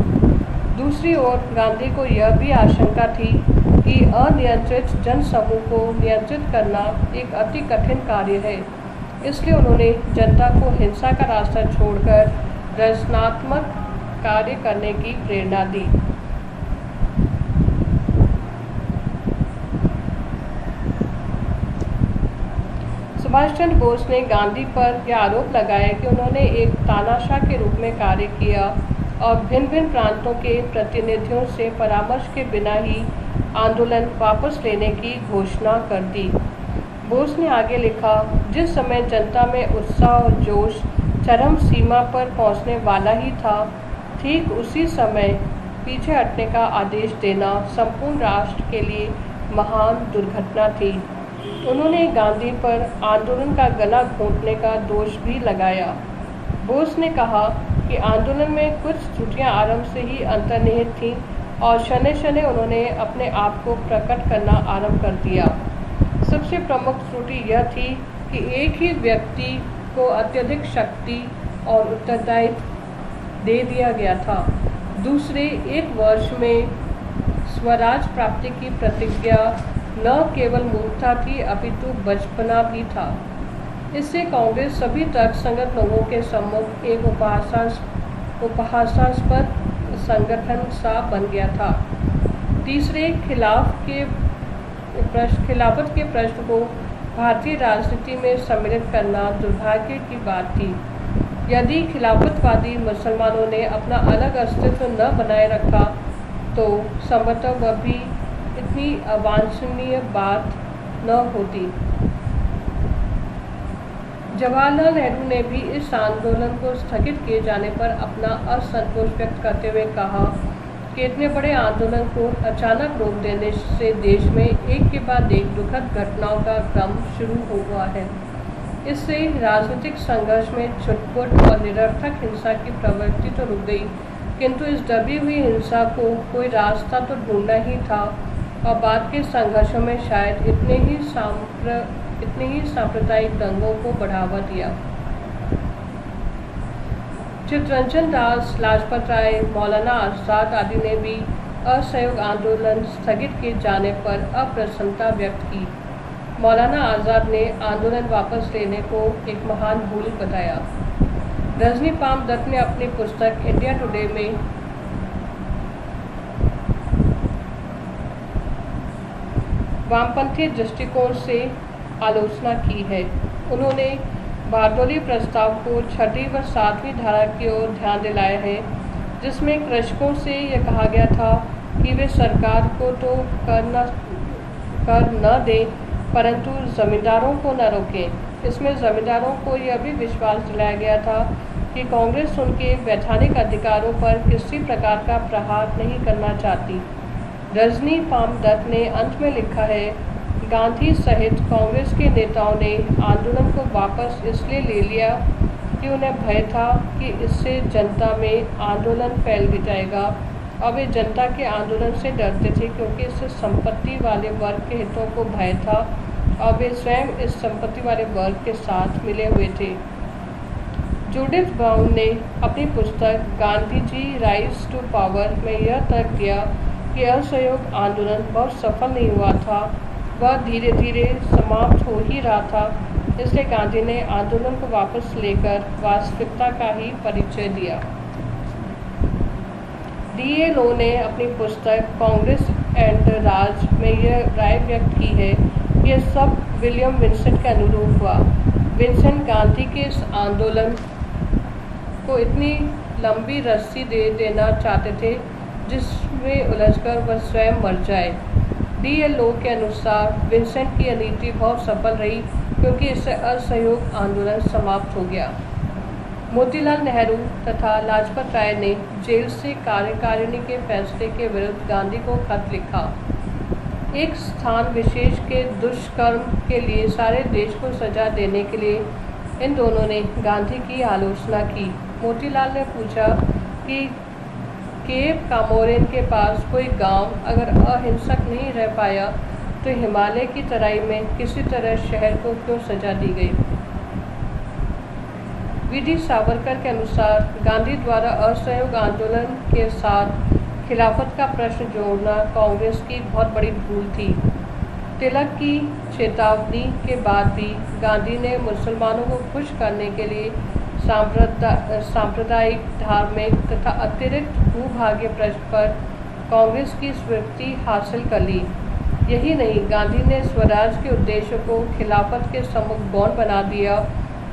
दूसरी ओर गांधी को यह भी आशंका थी कि अनियंत्रित जनसमूह को नियंत्रित करना एक अति कठिन कार्य है, इसलिए उन्होंने जनता को हिंसा का रास्ता छोड़कर रचनात्मक कार्य करने की प्रेरणा दी। सुभाष चंद्र बोस ने गांधी पर यह आरोप लगाया कि उन्होंने एक तानाशाह के रूप में कार्य किया और भिन्न भिन्न प्रांतों के प्रतिनिधियों से परामर्श के बिना ही आंदोलन वापस लेने की घोषणा कर दी। बोस ने आगे लिखा, जिस समय जनता में उत्साह और जोश चरम सीमा पर पहुंचने वाला ही था, ठीक उसी समय पीछे हटने का आदेश देना संपूर्ण राष्ट्र के लिए महान दुर्घटना थी। उन्होंने गांधी पर आंदोलन का गला घोंटने का दोष भी लगाया। बोस ने कहा कि आंदोलन में कुछ त्रुटियां आरंभ से ही अंतर्निहित थीं और शनै शनै उन्होंने अपने आप को प्रकट करना आरंभ कर दिया। सबसे प्रमुख त्रुटि यह थी कि एक ही व्यक्ति को अत्यधिक शक्ति और उत्तरदायित्व दे दिया गया था। दूसरे, एक वर्ष में स्वराज प्राप्ति की प्रतिज्ञा न केवल मूर्खता थी अपितु बचपना भी था। इससे कांग्रेस सभी तर्कसंगत लोगों के सम्मुख एक उपहासास्पद संगठन सा बन गया था। तीसरे, खिलाफत के प्रश्न को भारतीय राजनीति में सम्मिलित करना दुर्भाग्य की बात थी। यदि खिलाफतवादी मुसलमानों ने अपना अलग अस्तित्व न बनाए रखा तो संभवतः वह भी इतनी अवांछनीय बात न होती। जवाहरलाल नेहरू ने भी इस आंदोलन को स्थगित किए जाने पर अपना असंतोष व्यक्त करते हुए कहा कि इतने बड़े आंदोलन को अचानक रोक देने से देश में एक के बाद एक दुखद घटनाओं का क्रम शुरू हुआ है। इससे राजनीतिक संघर्ष में छुटपुट और निरर्थक हिंसा की प्रवृत्ति तो रुक गई, किंतु इस दबी हुई हिंसा को कोई रास्ता तो ढूंढना ही था और बाद के संघर्षों में शायद इतने ही सांप्रदायिक दंगों को बढ़ावा दिया। चित्तरंजन दास, लाजपत राय, मौलाना आज़ाद आदि ने भी असहयोग आंदोलन स्थगित किए जाने पर अप्रसन्नता व्यक्त की। मौलाना आज़ाद ने आंदोलन वापस लेने को एक महान भूल बताया। रजनी पाम दत्त ने अपनी पुस्तक इंडिया टुडे में वामपंथी दृष्टिकोण से आलोचना की है। उन्होंने बारडोली प्रस्ताव को 6वीं व 7वीं धारा की ओर ध्यान दिलाया है, जिसमें कृषकों से यह कहा गया था कि वे सरकार को तो कर न दें परंतु जमींदारों को न रोकें। इसमें जमींदारों को यह भी विश्वास दिलाया गया था कि कांग्रेस उनके वैधानिक अधिकारों पर किसी प्रकार का प्रहार नहीं करना चाहती। रजनी पाम दत्त ने अंत में लिखा है, गांधी सहित कांग्रेस के नेताओं ने आंदोलन को वापस इसलिए ले लिया कि उन्हें भय था कि इससे जनता में आंदोलन फैल जाएगा और वे जनता के आंदोलन से डरते थे क्योंकि इससे संपत्ति वाले वर्ग के हितों को भय था और वे स्वयं इस संपत्ति वाले वर्ग के साथ मिले हुए थे। जूडिथ ब्राउन ने अपनी पुस्तक Gandhi ji rise to power में यह तर्क दिया कि असहयोग आंदोलन बहुत सफल नहीं हुआ था, वह धीरे धीरे समाप्त हो ही रहा था, इसलिए गांधी ने आंदोलन को वापस लेकर वास्तविकता का ही परिचय दिया। D.A. लो ने अपनी पुस्तक कांग्रेस एंड राज में यह राय व्यक्त की है कि यह सब विलियम विंसेंट के अनुरूप हुआ। विंसेंट गांधी के इस आंदोलन को इतनी लंबी रस्सी दे देना चाहते थे जिसमें उलझकर वह स्वयं मर जाए। D.A. लो के अनुसार विंसेंट की नीति बहुत सफल रही क्योंकि इससे असहयोग आंदोलन समाप्त हो गया। मोतीलाल नेहरू तथा लाजपत राय ने जेल से कार्यकारिणी के फैसले के विरुद्ध गांधी को खत लिखा। एक स्थान विशेष के दुष्कर्म के लिए सारे देश को सजा देने के लिए इन दोनों ने गांधी की आलोचना की। मोतीलाल ने पूछा कि केप कामोरेन के पास कोई गांव अगर अहिंसक नहीं रह पाया तो हिमालय की तराई में किसी तरह शहर को क्यों सजा दी गई। वी.डी. सावरकर के अनुसार गांधी द्वारा असहयोग आंदोलन के साथ खिलाफत का प्रश्न जोड़ना कांग्रेस की बहुत बड़ी भूल थी। तिलक की चेतावनी के बाद भी गांधी ने मुसलमानों को खुश करने के लिए सांप्रदायिक, धार्मिक तथा अतिरिक्त भूभागीय प्रश्न पर कांग्रेस की स्वीकृति हासिल कर ली। यही नहीं, गांधी ने स्वराज के उद्देश्य को खिलाफत के सम्मुख गौण बना दिया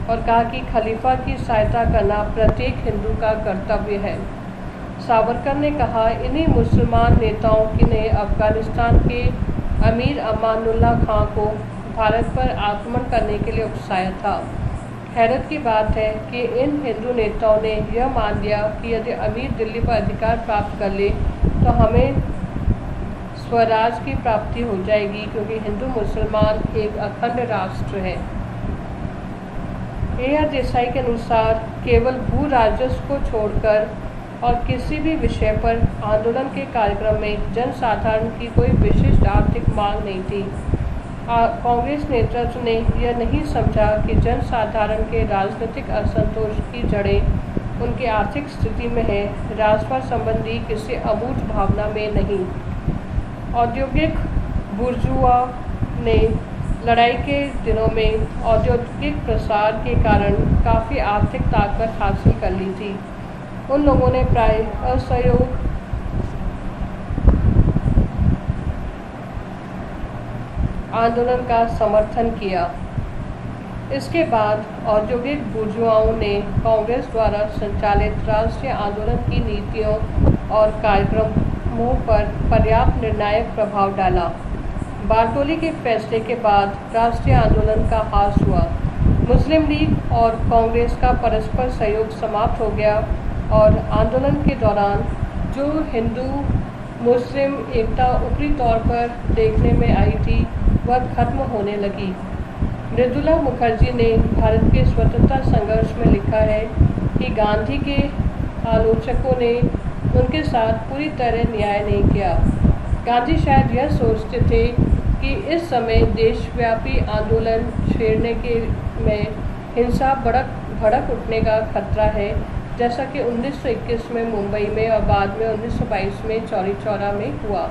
और कहा कि खलीफा की सहायता करना प्रत्येक हिंदू का कर्तव्य है। सावरकर ने कहा, इन्हीं मुसलमान नेताओं ने अफगानिस्तान के अमीर अमानुल्लाह खां को भारत पर आक्रमण करने के लिए उकसाया था। हैरत की बात है कि इन हिंदू नेताओं ने यह मान लिया कि यदि अमीर दिल्ली पर अधिकार प्राप्त कर ले तो हमें स्वराज की प्राप्ति हो जाएगी, क्योंकि हिंदू मुसलमान एक अखंड राष्ट्र है। A.R. देसाई के अनुसार केवल भू राजस्व को छोड़कर और किसी भी विषय पर आंदोलन के कार्यक्रम में जनसाधारण की कोई विशिष्ट आर्थिक मांग नहीं थी। कांग्रेस नेतृत्व ने यह नहीं समझा कि जनसाधारण के राजनीतिक असंतोष की जड़ें उनकी आर्थिक स्थिति में है, राजस्व संबंधी किसी अमूर्त भावना में नहीं। औद्योगिक बुर्जुआ ने लड़ाई के दिनों में औद्योगिक प्रसार के कारण काफ़ी आर्थिक ताकत हासिल कर ली थी। उन लोगों ने प्राय असहयोग आंदोलन का समर्थन किया। इसके बाद औद्योगिक बुर्जुआओं ने कांग्रेस द्वारा संचालित राष्ट्रीय आंदोलन की नीतियों और कार्यक्रमों पर पर्याप्त निर्णायक प्रभाव डाला। बारडोली के फैसले के बाद राष्ट्रीय आंदोलन का ह्रास हुआ। मुस्लिम लीग और कांग्रेस का परस्पर सहयोग समाप्त हो गया और आंदोलन के दौरान जो हिंदू मुस्लिम एकता ऊपरी तौर पर देखने में आई थी वह खत्म होने लगी। मृदुला मुखर्जी ने भारत के स्वतंत्रता संघर्ष में लिखा है कि गांधी के आलोचकों ने उनके साथ पूरी तरह न्याय नहीं किया। गांधी शायद यह सोचते थे कि इस समय देशव्यापी आंदोलन छेड़ने के में हिंसा भड़क उठने का खतरा है, जैसा कि 1921 में मुंबई में और बाद में 1922 में चौरी चौरा में हुआ।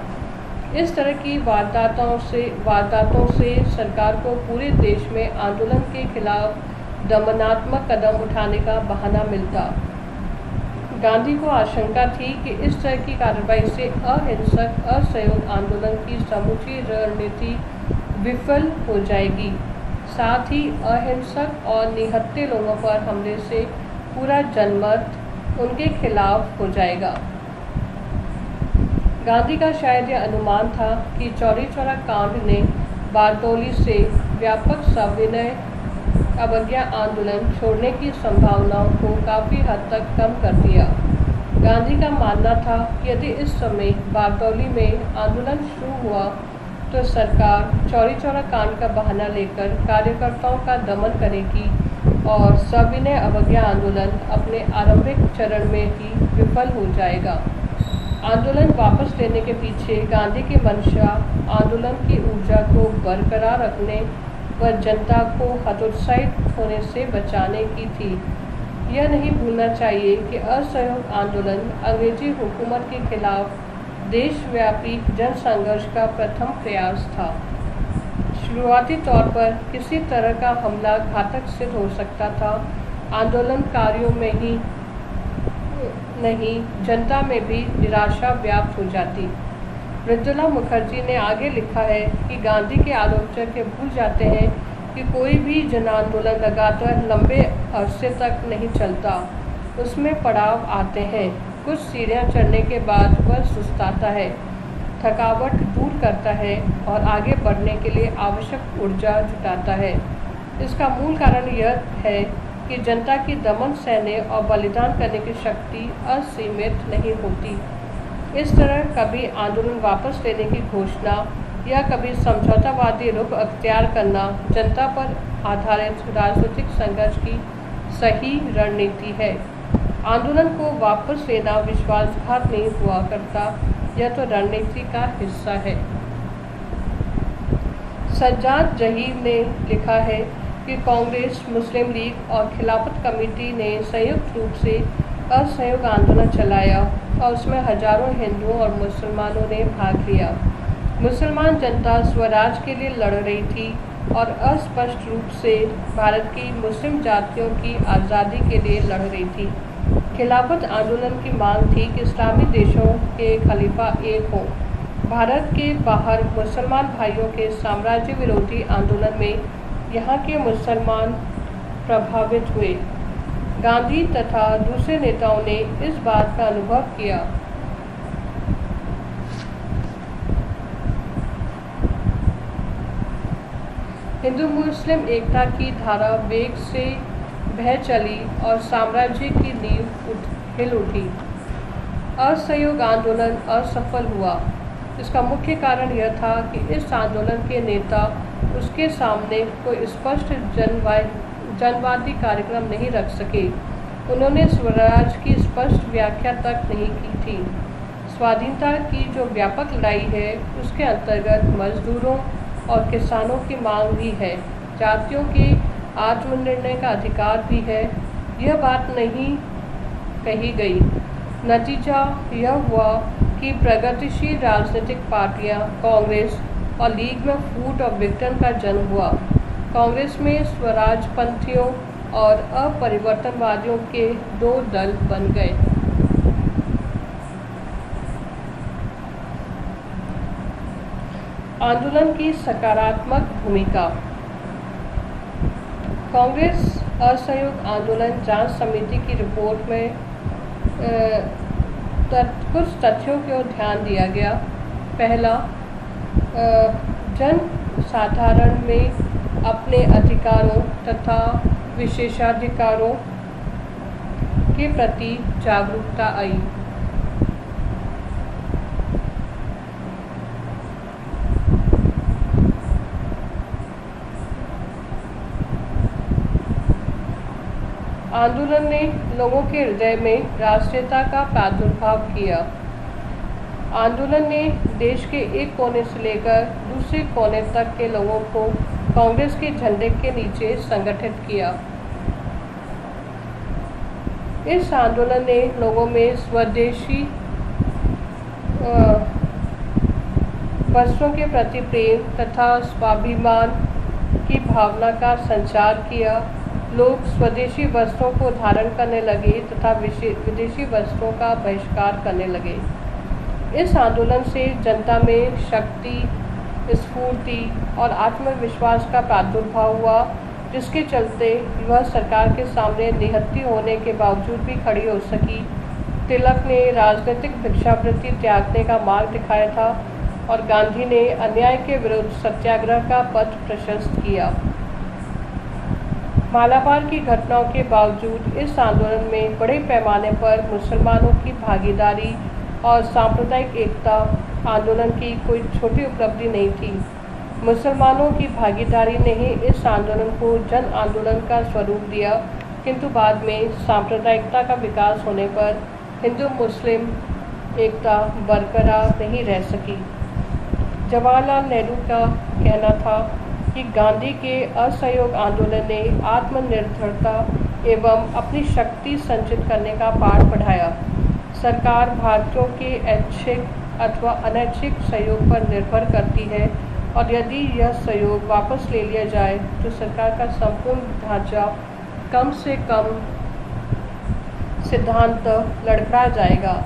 इस तरह की वारदातों से सरकार को पूरे देश में आंदोलन के खिलाफ दमनात्मक कदम उठाने का बहाना मिलता। गांधी को आशंका थी कि इस तरह की कार्रवाई से अहिंसक असहयोग आंदोलन की समूची रणनीति विफल हो जाएगी। साथ ही अहिंसक और निहत्थे लोगों पर हमले से पूरा जनमत उनके खिलाफ हो जाएगा। गांधी का शायद यह अनुमान था कि चौरी चौरा कांड ने बारडोली से व्यापक सविनय अवज्ञा आंदोलन छोड़ने की संभावनाओं को काफ़ी हद तक कम कर दिया। गांधी का मानना था कि यदि इस समय बारडोली में आंदोलन शुरू हुआ तो सरकार चौरी चौरा कांड का बहाना लेकर कार्यकर्ताओं का दमन करेगी और सविनय अवज्ञा आंदोलन अपने आरंभिक चरण में ही विफल हो जाएगा। आंदोलन वापस लेने के पीछे गांधी की मंशा आंदोलन की ऊर्जा को बरकरार रखने व जनता को हतोत्साहित होने से बचाने की थी। यह नहीं भूलना चाहिए कि असहयोग आंदोलन अंग्रेजी हुकूमत के खिलाफ देशव्यापी जन संघर्ष का प्रथम प्रयास था। शुरुआती तौर पर किसी तरह का हमला घातक सिद्ध हो सकता था। आंदोलनकारियों में ही नहीं, जनता में भी निराशा व्याप्त हो जाती। मृदुला मुखर्जी ने आगे लिखा है कि गांधी के आलोचक ये भूल जाते हैं कि कोई भी जन आंदोलन लगातार लंबे अरसे तक नहीं चलता, उसमें पड़ाव आते हैं। कुछ सीढ़ियाँ चढ़ने के बाद वह सुस्ताता है, थकावट दूर करता है और आगे बढ़ने के लिए आवश्यक ऊर्जा जुटाता है। इसका मूल कारण यह है कि जनता की दमन सहने और बलिदान करने की शक्ति असीमित नहीं होती। इस तरह कभी आंदोलन वापस लेने की घोषणा या कभी समझौतावादी रुख अख्तियार करना जनता पर आधारित राजनीतिक संघर्ष की सही रणनीति है। आंदोलन को वापस लेना विश्वासघात नहीं हुआ करता, यह तो रणनीति का हिस्सा है। सज्जाद जहीर ने लिखा है कि कांग्रेस, मुस्लिम लीग और खिलाफत कमेटी ने संयुक्त रूप से असहयोग आंदोलन चलाया और उसमें हजारों हिंदुओं और मुसलमानों ने भाग लिया। मुसलमान जनता स्वराज के लिए लड़ रही थी और अस्पष्ट रूप से भारत की मुस्लिम जातियों की आज़ादी के लिए लड़ रही थी। खिलाफत आंदोलन की मांग थी कि इस्लामी देशों के खलीफा एक हों। भारत के बाहर मुसलमान भाइयों के साम्राज्य विरोधी आंदोलन में यहाँ के मुसलमान प्रभावित हुए। गांधी तथा दूसरे नेताओं ने इस बात का अनुभव किया। हिंदू मुस्लिम एकता की धारा वेग से बह चली और साम्राज्य की नींव हिल उठी। असहयोग आंदोलन असफल हुआ। इसका मुख्य कारण यह था कि इस आंदोलन के नेता उसके सामने कोई स्पष्ट जनवादी कार्यक्रम नहीं रख सके। उन्होंने स्वराज की स्पष्ट व्याख्या तक नहीं की थी। स्वाधीनता की जो व्यापक लड़ाई है उसके अंतर्गत मजदूरों और किसानों की मांग भी है, जातियों के आत्मनिर्णय का अधिकार भी है। यह बात नहीं कही गई। नतीजा यह हुआ कि प्रगतिशील राजनीतिक पार्टियां कांग्रेस और लीग में फूट और विघटन का जन्म हुआ। कांग्रेस में स्वराजपंथियों और अपरिवर्तनवादियों के दो दल बन गए। आंदोलन की सकारात्मक भूमिका। कांग्रेस असहयोग आंदोलन जांच समिति की रिपोर्ट में कुछ तथ्यों की ओर ध्यान दिया गया। पहला, जन साधारण में अपने अधिकारों तथा विशेषाधिकारों के प्रति जागरूकता आई। आंदोलन ने लोगों के हृदय में राष्ट्रीयता का प्रादुर्भाव किया। आंदोलन ने देश के एक कोने से लेकर दूसरे कोने तक के लोगों को कांग्रेस के झंडे के नीचे संगठित किया। इस आंदोलन ने लोगों में स्वदेशी वस्त्रों के प्रति प्रेम तथा स्वाभिमान की भावना का संचार किया। लोग स्वदेशी वस्त्रों को धारण करने लगे तथा विदेशी वस्त्रों का बहिष्कार करने लगे। इस आंदोलन से जनता में शक्ति, स्फूर्ति और आत्मविश्वास का प्रादुर्भाव हुआ, जिसके चलते वह सरकार के सामने निहत्थी होने के बावजूद भी खड़ी हो सकी। तिलक ने राजनीतिक भिक्षावृत्ति त्यागने का मार्ग दिखाया था और गांधी ने अन्याय के विरुद्ध सत्याग्रह का पथ प्रशस्त किया। मालाबार की घटनाओं के बावजूद इस आंदोलन में बड़े पैमाने पर मुसलमानों की भागीदारी और सांप्रदायिक एकता आंदोलन की कोई छोटी उपलब्धि नहीं थी। मुसलमानों की भागीदारी ने ही इस आंदोलन को जन आंदोलन का स्वरूप दिया, किंतु बाद में सांप्रदायिकता का विकास होने पर हिंदू मुस्लिम एकता बरकरार नहीं रह सकी। जवाहरलाल नेहरू का कहना था कि गांधी के असहयोग आंदोलन ने आत्मनिर्भरता एवं अपनी शक्ति संचित करने का पाठ पढ़ाया। सरकार भारतीयों के ऐच्छिक अथवा अनैच्छिक सहयोग पर निर्भर करती है और यदि यह सहयोग वापस ले लिया जाए तो सरकार का संपूर्ण ढांचा कम से कम सिद्धांत लड़खड़ा जाएगा।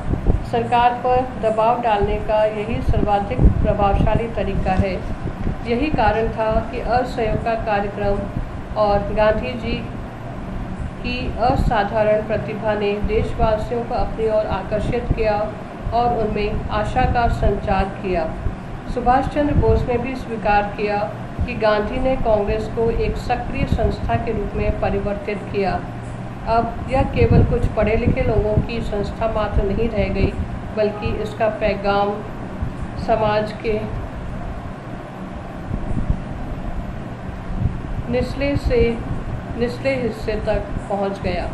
सरकार पर दबाव डालने का यही सर्वाधिक प्रभावशाली तरीका है। यही कारण था कि असहयोग का कार्यक्रम और गांधी जी की असाधारण प्रतिभा ने देशवासियों को अपनी ओर आकर्षित किया और उनमें आशा का संचार किया। सुभाष चंद्र बोस ने भी स्वीकार किया कि गांधी ने कांग्रेस को एक सक्रिय संस्था के रूप में परिवर्तित किया। अब यह केवल कुछ पढ़े लिखे लोगों की संस्था मात्र नहीं रह गई, बल्कि इसका पैगाम समाज के निचले हिस्से तक पहुंच गया।